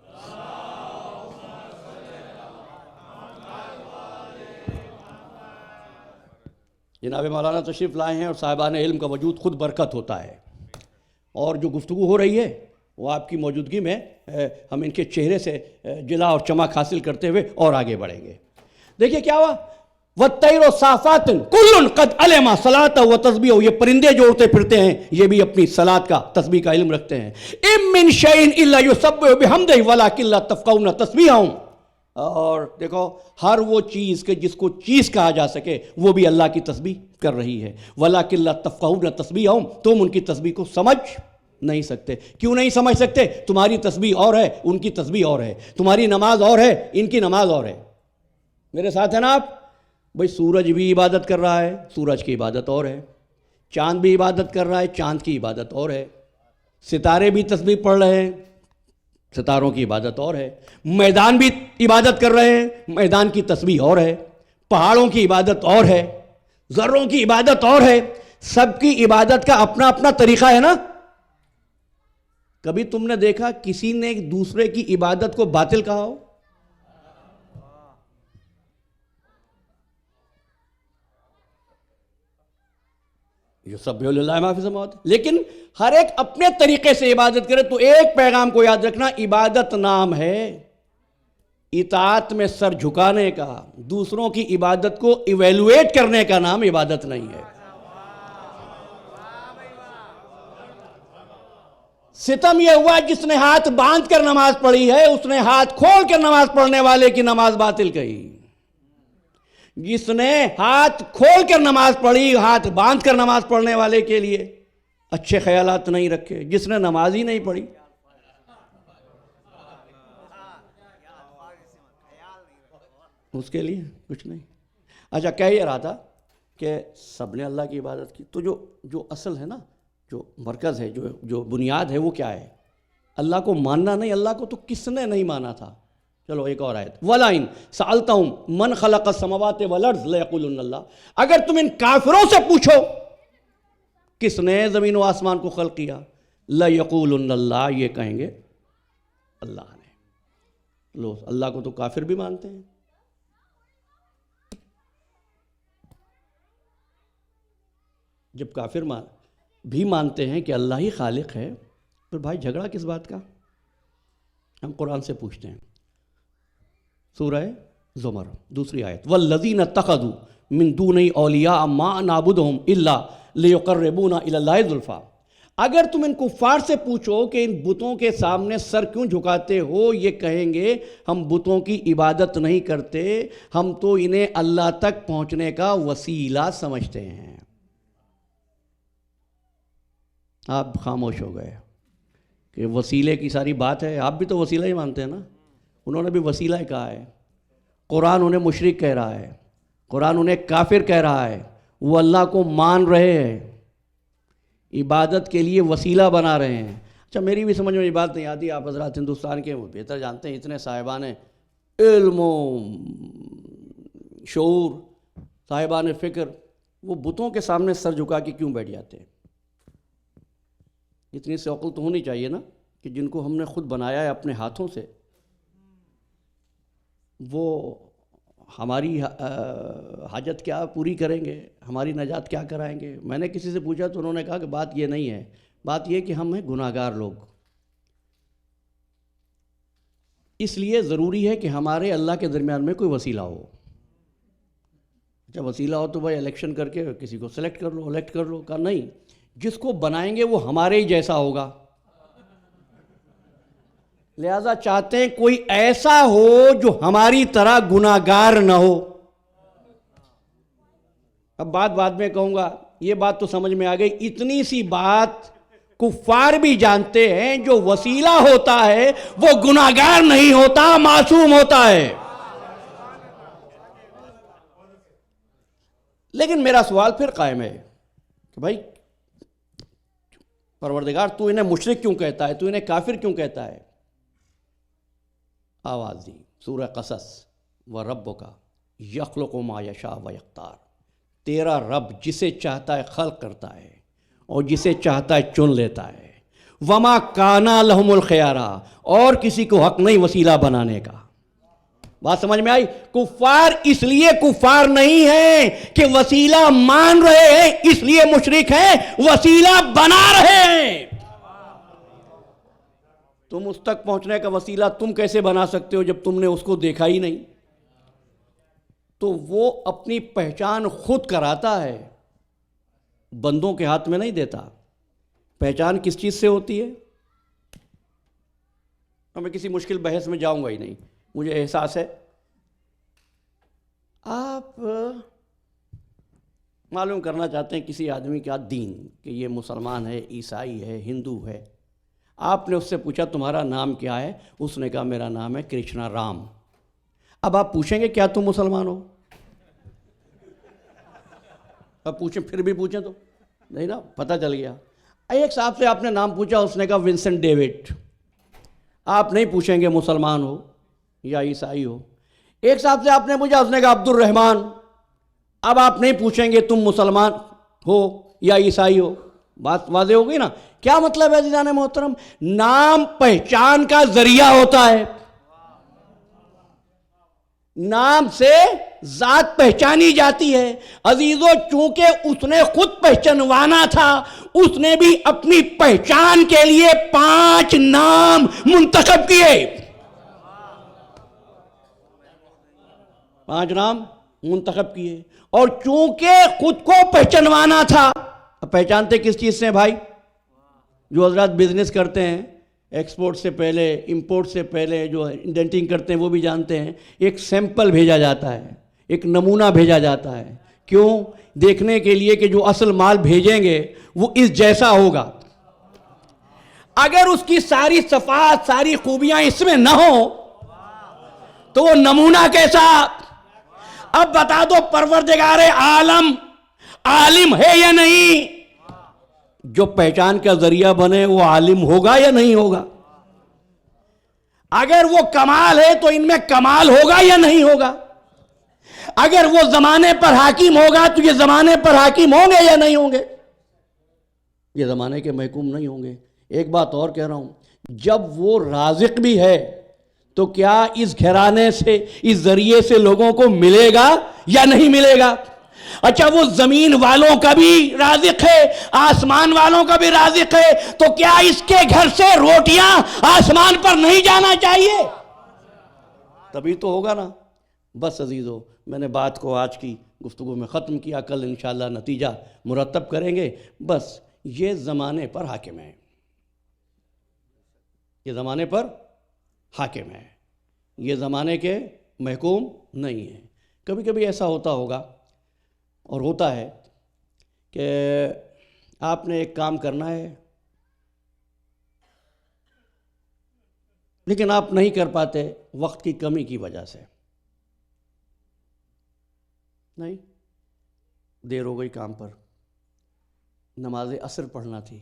جناب مولانا تشریف لائے ہیں، اور صاحبان علم کا وجود خود برکت ہوتا ہے، اور جو گفتگو ہو رہی ہے وہ آپ کی موجودگی میں ہم ان کے چہرے سے جلا اور چمک حاصل کرتے ہوئے اور آگے بڑھیں گے۔ دیکھیے کیا ہوا، وَالطَّيْرُ صَافَاتٍ كُلٌّ قَدْ عَلِمَ صَلَاتَهُ وَتَسْبِيحَهُ، یہ پرندے جو اڑتے پھرتے ہیں یہ بھی اپنی صلاۃ کا، تسبیح کا علم رکھتے ہیں۔ إِن مِّن شَيْءٍ إِلَّا يُسَبِّحُ بِحَمْدِهِ وَلَٰكِن لَّا تَفْقَهُونَ تَسْبِيحَهُمْ۔ اور دیکھو ہر وہ چیز کہ جس کو چیز کہا جا سکے وہ بھی اللہ کی تسبیح کر رہی ہے۔ وَلَٰكِن لَّا تَفْقَهُونَ تَسْبِيحَهُمْ، تم ان کی تسبیح کو سمجھ نہیں سکتے۔ کیوں نہیں سمجھ سکتے؟ تمہاری تسبیح اور ہے، ان کی تسبیح اور ہے، تمہاری نماز اور ہے، ان کی نماز اور ہے۔ میرے ساتھ ہیں نا آپ؟ بھئی سورج بھی عبادت کر رہا ہے، سورج کی عبادت اور ہے، چاند بھی عبادت کر رہا ہے، چاند کی عبادت اور ہے، ستارے بھی تسبیح پڑھ رہے ہیں، ستاروں کی عبادت اور ہے، میدان بھی عبادت کر رہے ہیں، میدان کی تسبیح اور ہے، پہاڑوں کی عبادت اور ہے، ذروں کی عبادت اور ہے، سب کی عبادت کا اپنا اپنا طریقہ ہے نا۔ کبھی تم نے دیکھا کسی نے ایک دوسرے کی عبادت کو باطل کہا ہو؟ یسبح للہ ما فی السماوات، لیکن ہر ایک اپنے طریقے سے عبادت کرے۔ تو ایک پیغام کو یاد رکھنا، عبادت نام ہے اطاعت میں سر جھکانے کا، دوسروں کی عبادت کو ایویلویٹ کرنے کا نام عبادت نہیں ہے۔ ستم یہ ہوا جس نے ہاتھ باندھ کر نماز پڑھی ہے، اس نے ہاتھ کھول کر نماز پڑھنے والے کی نماز باطل کہی۔ جس نے ہاتھ کھول کر نماز پڑھی، ہاتھ باندھ کر نماز پڑھنے والے کے لیے اچھے خیالات نہیں رکھے۔ جس نے نماز ہی نہیں پڑھی، اس کے لیے کچھ نہیں۔ اچھا کہہ یہ رہا تھا کہ سب نے اللہ کی عبادت کی، تو جو اصل ہے نا، جو مرکز ہے، جو بنیاد ہے وہ کیا ہے؟ اللہ کو ماننا نہیں۔ اللہ کو تو کس نے نہیں مانا تھا؟ چلو ایک اور آیت، وَلَئِن سَأَلْتَهُمْ مَنْ خَلَقَ السَّمَاوَاتِ وَالْأَرْضَ لَيَقُولُنَّ اللَّهُ، اگر تم ان کافروں سے پوچھو کس نے زمین و آسمان کو خلق کیا، لَيَقُولُنَّ اللَّهُ، یہ کہیں گے اللہ نے۔ لو اللہ کو تو کافر بھی مانتے ہیں۔ جب کافر بھی مانتے ہیں کہ اللہ ہی خالق ہے، پھر بھائی جھگڑا کس بات کا؟ ہم قرآن سے پوچھتے ہیں، سورہ زمر دوسری آیت والذین اتخذوا من دونہ اولیاء ما نعبدہم الا لیقربونا الی اللہ زلفیٰ. اگر تم ان کفار سے پوچھو کہ ان بتوں کے سامنے سر کیوں جھکاتے ہو، یہ کہیں گے ہم بتوں کی عبادت نہیں کرتے، ہم تو انہیں اللہ تک پہنچنے کا وسیلہ سمجھتے ہیں. آپ خاموش ہو گئے کہ وسیلے کی ساری بات ہے. آپ بھی تو وسیلہ ہی مانتے ہیں نا. انہوں نے بھی وسیلہ ہی کہا ہے. قرآن انہیں مشرک کہہ رہا ہے، قرآن انہیں کافر کہہ رہا ہے. وہ اللہ کو مان رہے ہیں، عبادت کے لیے وسیلہ بنا رہے ہیں. اچھا میری بھی سمجھ میں یہ بات نہیں آتی. آپ حضرات ہندوستان کے بہتر جانتے ہیں، اتنے صاحبان علم و شعور، صاحبان فکر، وہ بتوں کے سامنے سر جھکا کے کیوں بیٹھ جاتے ہیں؟ اتنی سی عقل تو ہونی چاہیے نا کہ جن کو ہم نے خود بنایا ہے اپنے ہاتھوں سے، وہ ہماری حاجت کیا پوری کریں گے، ہماری نجات کیا کرائیں گے. میں نے کسی سے پوچھا تو انہوں نے کہا کہ بات یہ نہیں ہے، بات یہ کہ ہم ہیں گناہ گار لوگ، اس لیے ضروری ہے کہ ہمارے اللہ کے درمیان میں کوئی وسیلہ ہو. جب وسیلہ ہو تو بھائی الیکشن کر کے کسی کو سلیکٹ کر لو، الیکٹ کر لو. کہا نہیں، جس کو بنائیں گے وہ ہمارے ہی جیسا ہوگا، لہذا چاہتے ہیں کوئی ایسا ہو جو ہماری طرح گناہ گار نہ ہو. اب بعد میں کہوں گا، یہ بات تو سمجھ میں آ گئی. اتنی سی بات کفار بھی جانتے ہیں، جو وسیلہ ہوتا ہے وہ گناہ گار نہیں ہوتا، معصوم ہوتا ہے. لیکن میرا سوال پھر قائم ہے کہ بھائی پروردگار تو انہیں مشرک کیوں کہتا ہے، تو انہیں کافر کیوں کہتا ہے؟ آواز دی سورہ قصص وَرَبُّكَ يَخْلُقُ مَا يَشَاءُ وَيَخْتَارُ. تیرا رب جسے چاہتا ہے خلق کرتا ہے اور جسے چاہتا ہے چن لیتا ہے. وَمَا كَانَ لَهُمُ الْخِيَارَةُ، اور کسی کو حق نہیں وسیلہ بنانے کا. بات سمجھ میں آئی؟ کفار اس لیے کفار نہیں ہیں کہ وسیلہ مان رہے ہیں، اس لیے مشرک ہیں، وسیلہ بنا رہے ہیں. تم اس تک پہنچنے کا وسیلہ تم کیسے بنا سکتے ہو جب تم نے اس کو دیکھا ہی نہیں؟ تو وہ اپنی پہچان خود کراتا ہے، بندوں کے ہاتھ میں نہیں دیتا. پہچان کس چیز سے ہوتی ہے؟ میں کسی مشکل بحث میں جاؤں گا ہی نہیں، مجھے احساس ہے. آپ معلوم کرنا چاہتے ہیں کسی آدمی کا دین، کہ یہ مسلمان ہے، عیسائی ہے، ہندو ہے. آپ نے اس سے پوچھا تمہارا نام کیا ہے؟ اس نے کہا میرا نام ہے کرشنا رام. اب آپ پوچھیں گے کیا تم مسلمان ہو؟ اب پوچھیں، پھر بھی پوچھیں تو نہیں نا، پتہ چل گیا. ایک صاحب سے آپ نے نام پوچھا، اس نے کہا ونسنٹ ڈیوڈ. آپ نہیں پوچھیں گے مسلمان ہو یا عیسائی ہو. ایک صاحب سے آپ نے پوچھا، اس نے کہا عبد الرحمن. اب آپ نہیں پوچھیں گے تم مسلمان ہو یا عیسائی ہو. بات واضح ہو گئی نا؟ کیا مطلب ہے عزیزان محترم؟ نام پہچان کا ذریعہ ہوتا ہے. نام سے ذات پہچانی جاتی ہے. عزیزو، چونکہ اس نے خود پہچانوانا تھا، اس نے بھی اپنی پہچان کے لیے 5 نام منتخب کیے. 5 نام منتخب کیے. اور چونکہ خود کو پہچانوانا تھا، پہچانتے کس چیز سے بھائی؟ جو حضرات بزنس کرتے ہیں، ایکسپورٹ سے پہلے، امپورٹ سے پہلے جو انڈینٹنگ کرتے ہیں وہ بھی جانتے ہیں. ایک سیمپل بھیجا جاتا ہے، ایک نمونہ بھیجا جاتا ہے. کیوں؟ دیکھنے کے لیے کہ جو اصل مال بھیجیں گے وہ اس جیسا ہوگا. اگر اس کی ساری صفات، ساری خوبیاں اس میں نہ ہوں تو وہ نمونہ کیسا؟ اب بتا دو، پروردگار عالم عالم ہے یا نہیں؟ جو پہچان کا ذریعہ بنے وہ عالم ہوگا یا نہیں ہوگا؟ اگر وہ کمال ہے تو ان میں کمال ہوگا یا نہیں ہوگا؟ اگر وہ زمانے پر حاکم ہوگا تو یہ زمانے پر حاکم ہوں گے یا نہیں ہوں گے؟ یہ زمانے کے محکوم نہیں ہوں گے. ایک بات اور کہہ رہا ہوں، جب وہ رازق بھی ہے تو کیا اس گھرانے سے، اس ذریعے سے لوگوں کو ملے گا یا نہیں ملے گا؟ اچھا، وہ زمین والوں کا بھی رازق ہے، آسمان والوں کا بھی رازق ہے، تو کیا اس کے گھر سے روٹیاں آسمان پر نہیں جانا چاہیے؟ تبھی تو ہوگا نا. بس عزیزو، میں نے بات کو آج کی گفتگو میں ختم کیا، کل انشاءاللہ نتیجہ مرتب کریں گے۔ بس یہ زمانے پر حاکم ہے، یہ زمانے پر حاکم ہے، یہ زمانے کے محکوم نہیں ہیں۔ کبھی کبھی ایسا ہوتا ہوگا اور ہوتا ہے کہ آپ نے ایک کام کرنا ہے لیکن آپ نہیں کر پاتے وقت کی کمی کی وجہ سے، نہیں، دیر ہو گئی کام پر، نماز عصر پڑھنا تھی،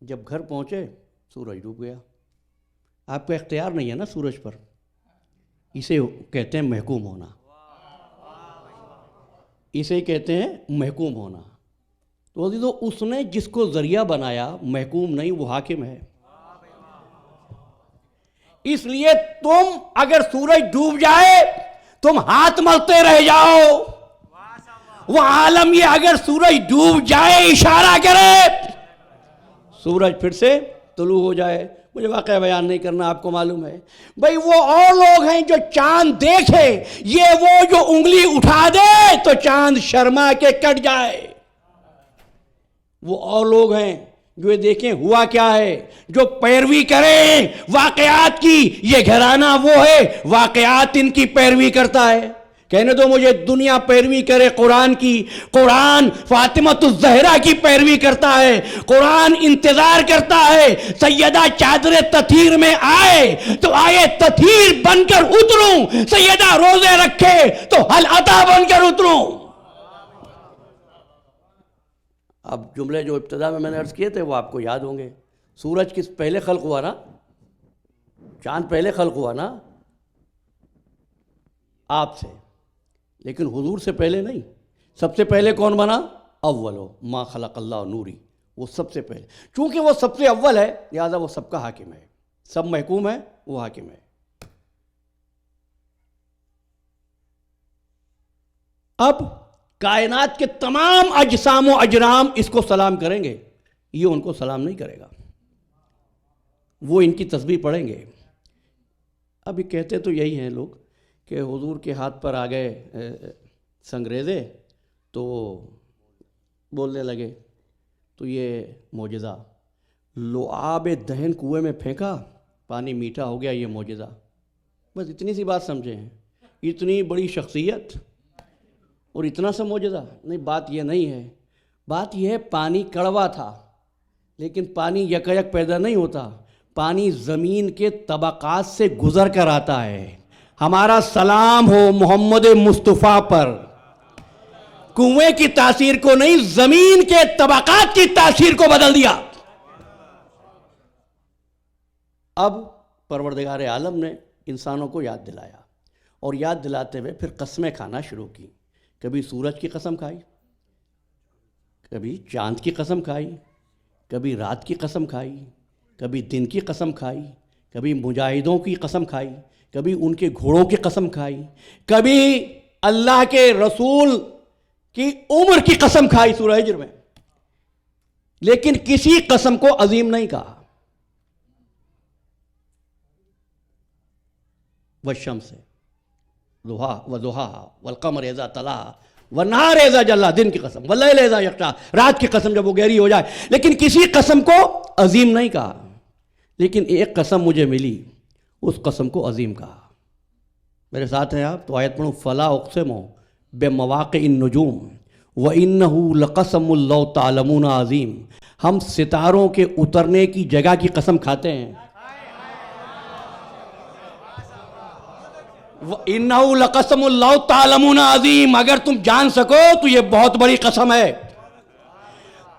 جب گھر پہنچے سورج ڈوب گیا۔ آپ کا اختیار نہیں ہے نا سورج پر، اسے کہتے ہیں محکوم ہونا، اسے کہتے ہیں محکوم ہونا۔ تو عزیزو، اس نے جس کو ذریعہ بنایا محکوم نہیں، وہ حاکم ہے۔ اس لیے تم اگر سورج ڈوب جائے تم ہاتھ ملتے رہ جاؤ، وہ عالم یہ اگر سورج ڈوب جائے اشارہ کرے سورج پھر سے طلوع ہو جائے۔ مجھے واقعہ بیان نہیں کرنا، آپ کو معلوم ہے بھئی، وہ اور لوگ ہیں جو چاند دیکھے، یہ وہ جو انگلی اٹھا دے تو چاند شرما کے کٹ جائے۔ وہ اور لوگ ہیں جو یہ دیکھیں ہوا کیا ہے، جو پیروی کریں واقعات کی۔ یہ گھرانہ وہ ہے واقعات ان کی پیروی کرتا ہے۔ کہنے دو مجھے، دنیا پیروی کرے قرآن کی، قرآن فاطمۃ الزہرا کی پیروی کرتا ہے، قرآن انتظار کرتا ہے سیدہ چادر تطہیر میں آئے تو آئے تطہیر بن کر اتروں، سیدہ روزے رکھے تو حل عطا بن کر اتروں۔ اب جملے جو ابتدا میں نے عرض کیے تھے وہ آپ کو یاد ہوں گے۔ سورج کس پہلے خلق ہوا نا؟ چاند پہلے خلق ہوا نا آپ سے، لیکن حضور سے پہلے نہیں۔ سب سے پہلے کون بنا؟ اولو ما خلق اللہ نوری، وہ سب سے پہلے۔ چونکہ وہ سب سے اول ہے لہذا وہ سب کا حاکم ہے، سب محکوم ہے، وہ حاکم ہے۔ اب کائنات کے تمام اجسام و اجرام اس کو سلام کریں گے، یہ ان کو سلام نہیں کرے گا، وہ ان کی تسبیح پڑھیں گے۔ ابھی کہتے تو یہی ہیں لوگ کہ حضور کے ہاتھ پر آ گئے سنگریزے تو بولنے لگے، تو یہ معجزہ، لعاب دہن کنویں میں پھینکا پانی میٹھا ہو گیا، یہ معجزہ۔ بس اتنی سی بات سمجھے ہیں، اتنی بڑی شخصیت اور اتنا سا معجزہ نہیں۔ بات یہ نہیں ہے، بات یہ ہے پانی کڑوا تھا، لیکن پانی یکایک پیدا نہیں ہوتا، پانی زمین کے طبقات سے گزر کر آتا ہے۔ ہمارا سلام ہو محمد مصطفیٰ پر، کنویں کی تاثیر کو نہیں، زمین کے طبقات کی تاثیر کو بدل دیا۔ اب پروردگار عالم نے انسانوں کو یاد دلایا، اور یاد دلاتے ہوئے پھر قسمیں کھانا شروع کی۔ کبھی سورج کی قسم کھائی، کبھی چاند کی قسم کھائی، کبھی رات کی قسم کھائی، کبھی دن کی قسم کھائی، کبھی مجاہدوں کی قسم کھائی، کبھی ان کے گھوڑوں کی قسم کھائی، کبھی اللہ کے رسول کی عمر کی قسم کھائی سورہ ہجر میں، لیکن کسی قسم کو عظیم نہیں کہا۔ والشمس وضحاها والقمر اذا تلاها والنہار اذا جلاها، دن کی قسم، واللیل اذا یغشا، رات کی قسم جب وہ گہری ہو جائے، لیکن کسی قسم کو عظیم نہیں کہا۔ لیکن ایک قسم مجھے ملی، اس قسم کو عظیم کہا۔ میرے ساتھ ہیں آپ؟ تو آیت پڑھوں، فلا اقسم بمواقع النجوم وانہ لقسم لو تعلمون عظیم۔ ہم ستاروں کے اترنے کی جگہ کی قسم کھاتے ہیں۔ وَإِنَّهُ لَقَسَمُ لَوْ تَعْلَمُونَ عَظِيمٌ، اگر تم جان سکو تو یہ بہت بڑی قسم ہے۔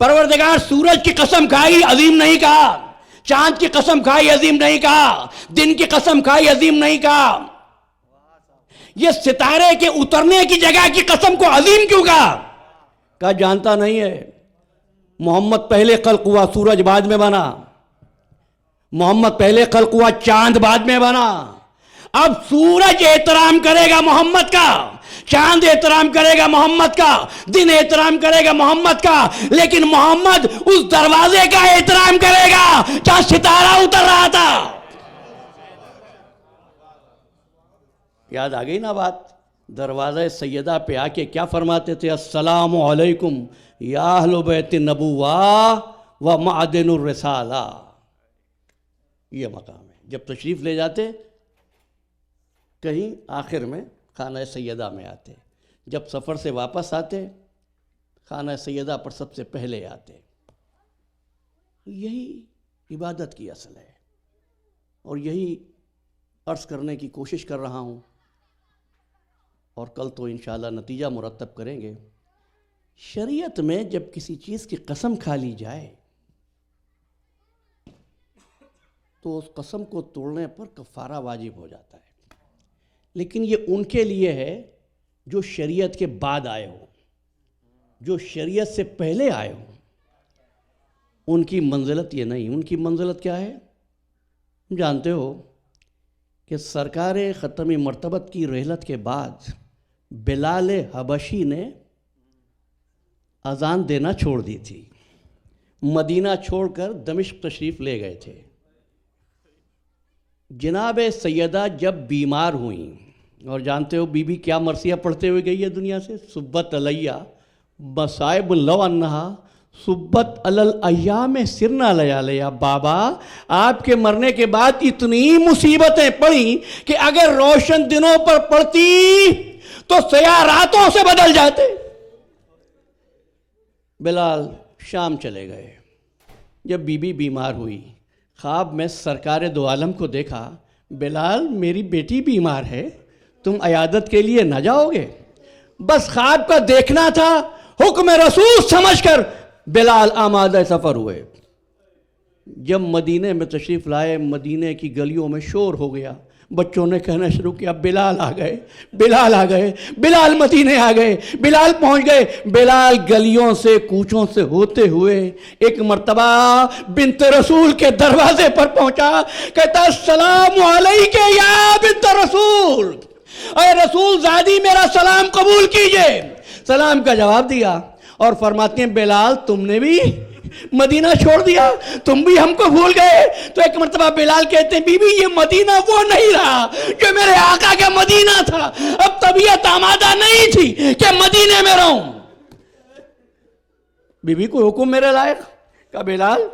پروردگار سورج کی قسم کھائی، عظیم نہیں کہا، چاند کی قسم کھائی، عظیم نہیں کہا، دن کی قسم کھائی، عظیم نہیں کہا۔ یہ ستارے کے اترنے کی جگہ کی قسم کو عظیم کیوں کہا جانتا نہیں ہے۔ محمد پہلے خلق ہوا، سورج بعد میں بنا۔ محمد پہلے خلق ہوا، چاند بعد میں بنا۔ اب سورج احترام کرے گا محمد کا، چاند احترام کرے گا محمد کا، دن احترام کرے گا محمد کا، لیکن محمد اس دروازے کا احترام کرے گا جہاں ستارہ اتر رہا تھا۔ یاد آ گئی نا بات؟ دروازہ سیدہ پہ آ کے کیا فرماتے تھے؟ السلام علیکم یا اہل بیت النبوہ و معدن الرسالہ. یہ مقام ہے. جب تشریف لے جاتے کہیں آخر میں خانہ سیدہ میں آتے، جب سفر سے واپس آتے خانہ سیدہ پر سب سے پہلے آتے. یہی عبادت کی اصل ہے، اور یہی عرض کرنے کی کوشش کر رہا ہوں، اور کل تو انشاءاللہ نتیجہ مرتب کریں گے. شریعت میں جب کسی چیز کی قسم کھا لی جائے تو اس قسم کو توڑنے پر کفارہ واجب ہو جاتا ہے. لیکن یہ ان کے لیے ہے جو شریعت کے بعد آئے ہوں، جو شریعت سے پہلے آئے ہوں. ان کی منزلت یہ نہیں. ان کی منزلت کیا ہے؟ جانتے ہو کہ سرکار ختم مرتبت کی رحلت کے بعد بلال حبشی نے اذان دینا چھوڑ دی تھی. مدینہ چھوڑ کر دمشق تشریف لے گئے تھے. جناب سیدہ جب بیمار ہوئیں، اور جانتے ہو بی بی کیا مرثیہ پڑھتے ہوئے گئی ہے دنیا سے؟ صبت علیہ مصائب لو انہا صبت الایام سرنا لیالیا. بابا آپ کے مرنے کے بعد اتنی مصیبتیں پڑیں کہ اگر روشن دنوں پر پڑتی تو سیاہ راتوں سے بدل جاتے. بلال شام چلے گئے. جب بی بی بیمار ہوئی، خواب میں سرکار دو عالم کو دیکھا. بلال میری بیٹی بیمار ہے، تم عیادت کے لیے نہ جاؤ گے؟ بس خواب کا دیکھنا تھا. حکم رسول سمجھ کر بلال آمادہ سفر ہوئے. جب مدینے میں تشریف لائے، مدینے کی گلیوں میں شور ہو گیا. بچوں نے کہنا شروع کیا بلال آ گئے، بلال آ گئے، بلال مدینے آ گئے، بلال پہنچ گئے. بلال گلیوں سے کوچوں سے ہوتے ہوئے ایک مرتبہ بنت رسول کے دروازے پر پہنچا. کہتا السلام علیک یا بنت رسول، اے رسول زادی میرا سلام قبول کیجئے. سلام کا جواب دیا اور فرماتے ہیں بلال تم نے بھی مدینہ چھوڑ دیا، تم بھی ہم کو بھول گئے. تو ایک مرتبہ بلال کہتے ہیں بی بی یہ مدینہ وہ نہیں رہا جو میرے آقا کا مدینہ تھا. اب طبیعت آمادہ نہیں تھی کہ مدینے میں رہوں. بی بی کو حکم میرے لائق. کہا بلال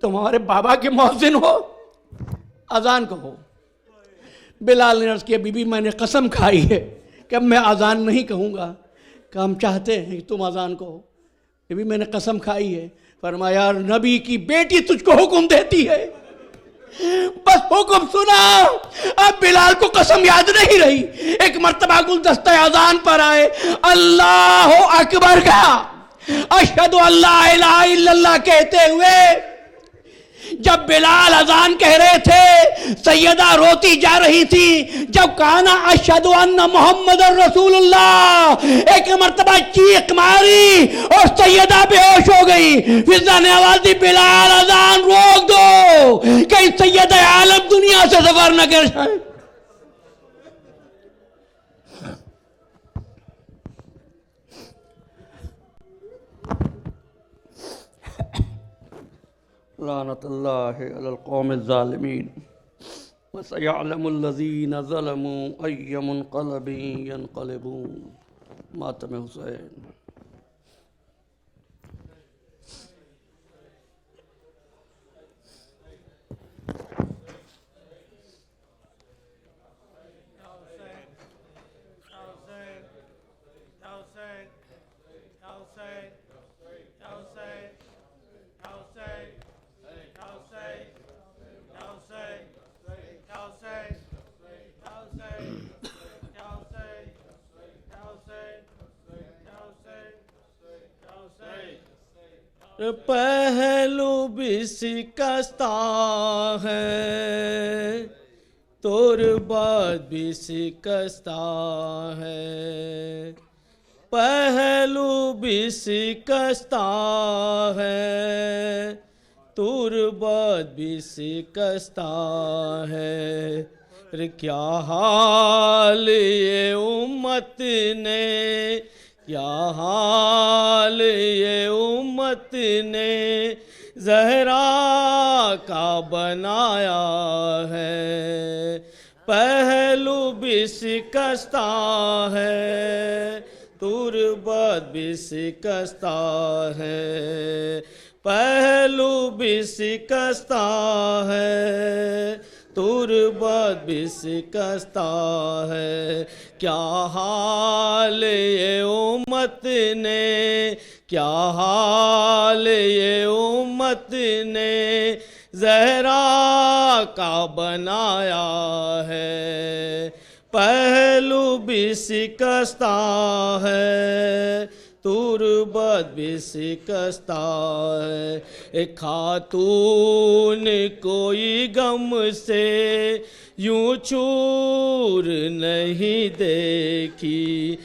تم ہمارے بابا کے مؤذن ہو، اذان کہو. بلال نے عرض کیا بی بی میں نے قسم کھائی ہے کہ اب میں اذان نہیں کہوں گا. کہ ہم چاہتے ہیں کہ تم اذان کہو. بی بی میں نے قسم کھائی ہے. فرمایا نبی کی بیٹی تجھ کو حکم دیتی ہے. بس حکم سنا. اب بلال کو قسم یاد نہیں رہی. ایک مرتبہ گلدستہ اذان پر آئے، اللہ اکبر کا اشہد ان لا الہ الا اللہ کہتے ہوئے جب بلال اذان کہہ رہے تھے سیدہ روتی جا رہی تھی. جب کہنا اشہد ان محمد رسول اللہ، ایک مرتبہ چیخ ماری اور سیدہ بے ہوش ہو گئی. فضا نے آواز دی بلال اذان روک دو کہیں سیدہ عالم دنیا سے سفر نہ کر جائے. لعنت اللہ علی القوم الظالمین وسیعلم الذین ظلموا ای منقلب ینقلبون. ماتم حسین. پہلو بھی شکستہ ہے، تربت بھی شکستہ ہے. پہلو بھی شکستہ ہے، تربت بھی شکستہ ہے. کیا حال یہ امت نے، کیا حال یہ امت نے زہرا کا بنایا ہے. پہلو بھی شکستہ ہے، تربت بھی شکستہ ہے، پہلو بھی شکستہ ہے، تربت بھی شکستہ ہے۔ کیا حال یہ امت نے، کیا حال یہ امت نے زہرا کا بنایا ہے، پہلو بھی شکستہ ہے، تربت بھی شکستہ ہے۔ ایک خاتون کوئی غم سے یوں چور نہیں دیکھی،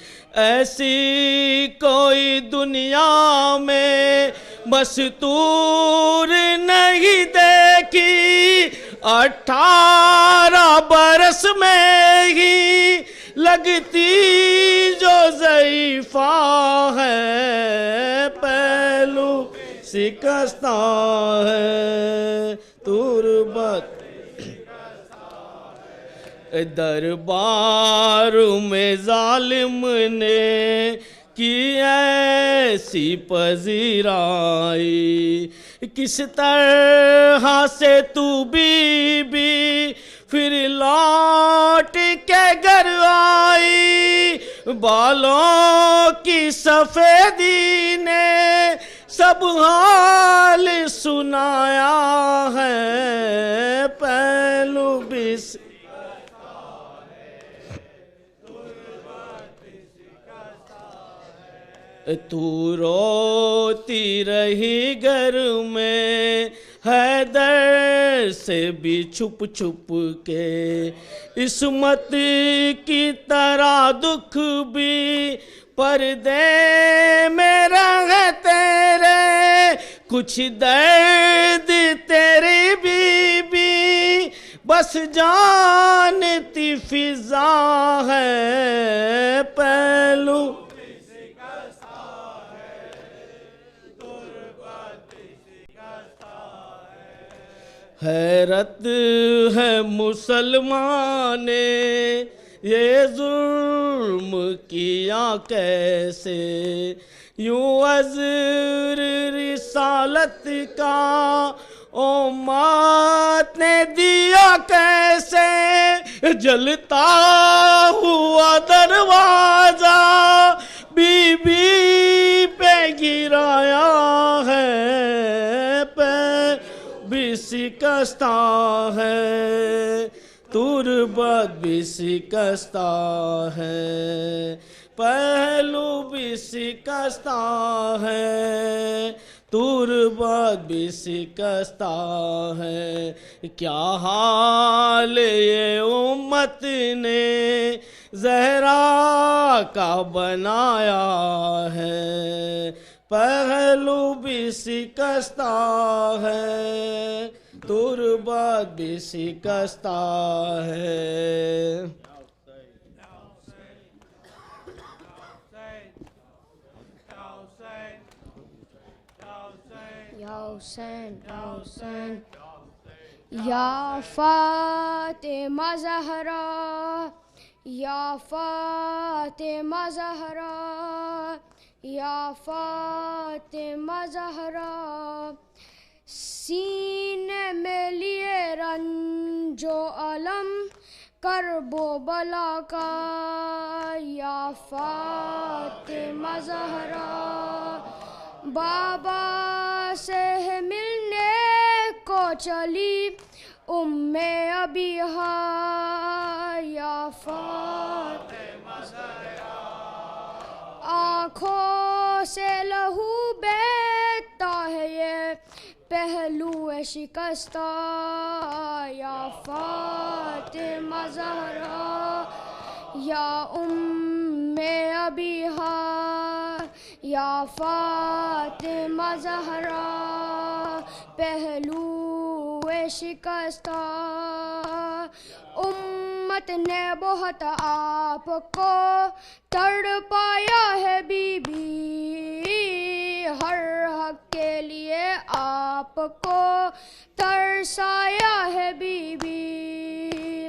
ایسی کوئی دنیا میں مستور نہیں دیکھی، 18 برس میں ہی لگتی جو ضعیفہ ہے، پہلو شکستہ ہے، تربت۔ دربار میں ظالم نے کی ایسی پذیرائی، کس طرح سے تو بی بی پھر لوٹ کے گھر آئی، بالوں کی سفیدی نے سب حال سنایا ہے، پہلو بھی تو روتی رہی گھر میں حیدر سے بھی چھپ چھپ کے، عصمت کی طرح دکھ بھی پردے میں رہے تیرے، کچھ درد تیری بی بی بس جانتی فضا ہے، پہلو حیرت ہے مسلمان نے یہ ظلم کیا کیسے، یوں عذر رسالت کا امت نے دیا کیسے، جلتا ہوا دروازہ بی بی پہ گرایا ہے، بھی شکستہ ہے، تربت بھی شکستہ ہے، پہلو بھی شکستہ ہے، تربت بھی شکستہ ہے۔ کیا حال یہ امت نے زہرا کا بنایا ہے، پہلو بھی شکستہ ہے، تربت بھی شکستہ ہے۔ یا حسین یا حسین یا فاطمہ زہرا، یا فاطمہ زہرا، یا فاطمہ زہرا، سینے میں لیے رنج و الم کرب و بلا کا، یا فاطمہ زہرا، بابا سے ملنے کو چلی ام ابیہا، یا فاطمہ زہرا، آنکھوں سے لہو بہتا ہے یہ پہلو شکستہ، یا فاطمہ زہرا، یا ام ابیہا، یا فاطمہ زہرا، پہلو شکستہ۔ امت نے بہت آپ کو تڑپایا ہے بی بی، ہر حق کے لیے آپ کو ترسایا ہے بی بی،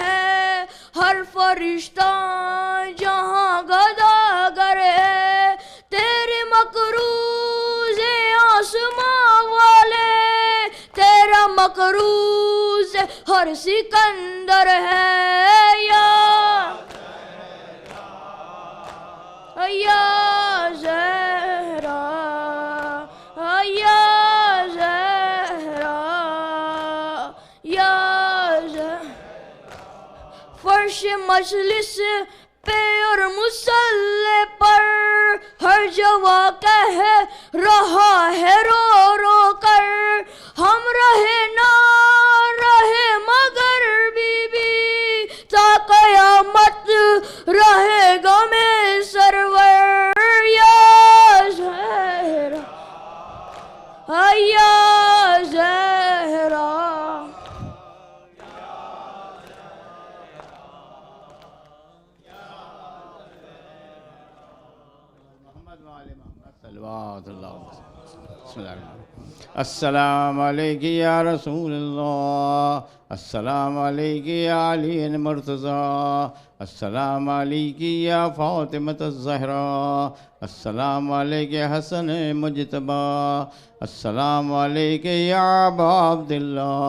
ہے ہر فرشتہ جہاں گداگر ہے تیرے مقروض آسماں والے تیرا مقروض ہر سکندر ہے یا زہرا یا زہرا یا فرش مجلس پہ اور مصلی پر ہر جوا کہہ رہا ہے رو رو کر ہم رہے نہ رہے مگر بی بی تا قیامت رہے گا میں سرور یا زہرا یا زہرا السلام علیکم یا رسول اللہ السلام علیکم یا علی مرتضی السلام علیکم یا فاطمۃ الزہرا السلام علیکم حسن مجتبی السلام علیکم یا ابا عبداللہ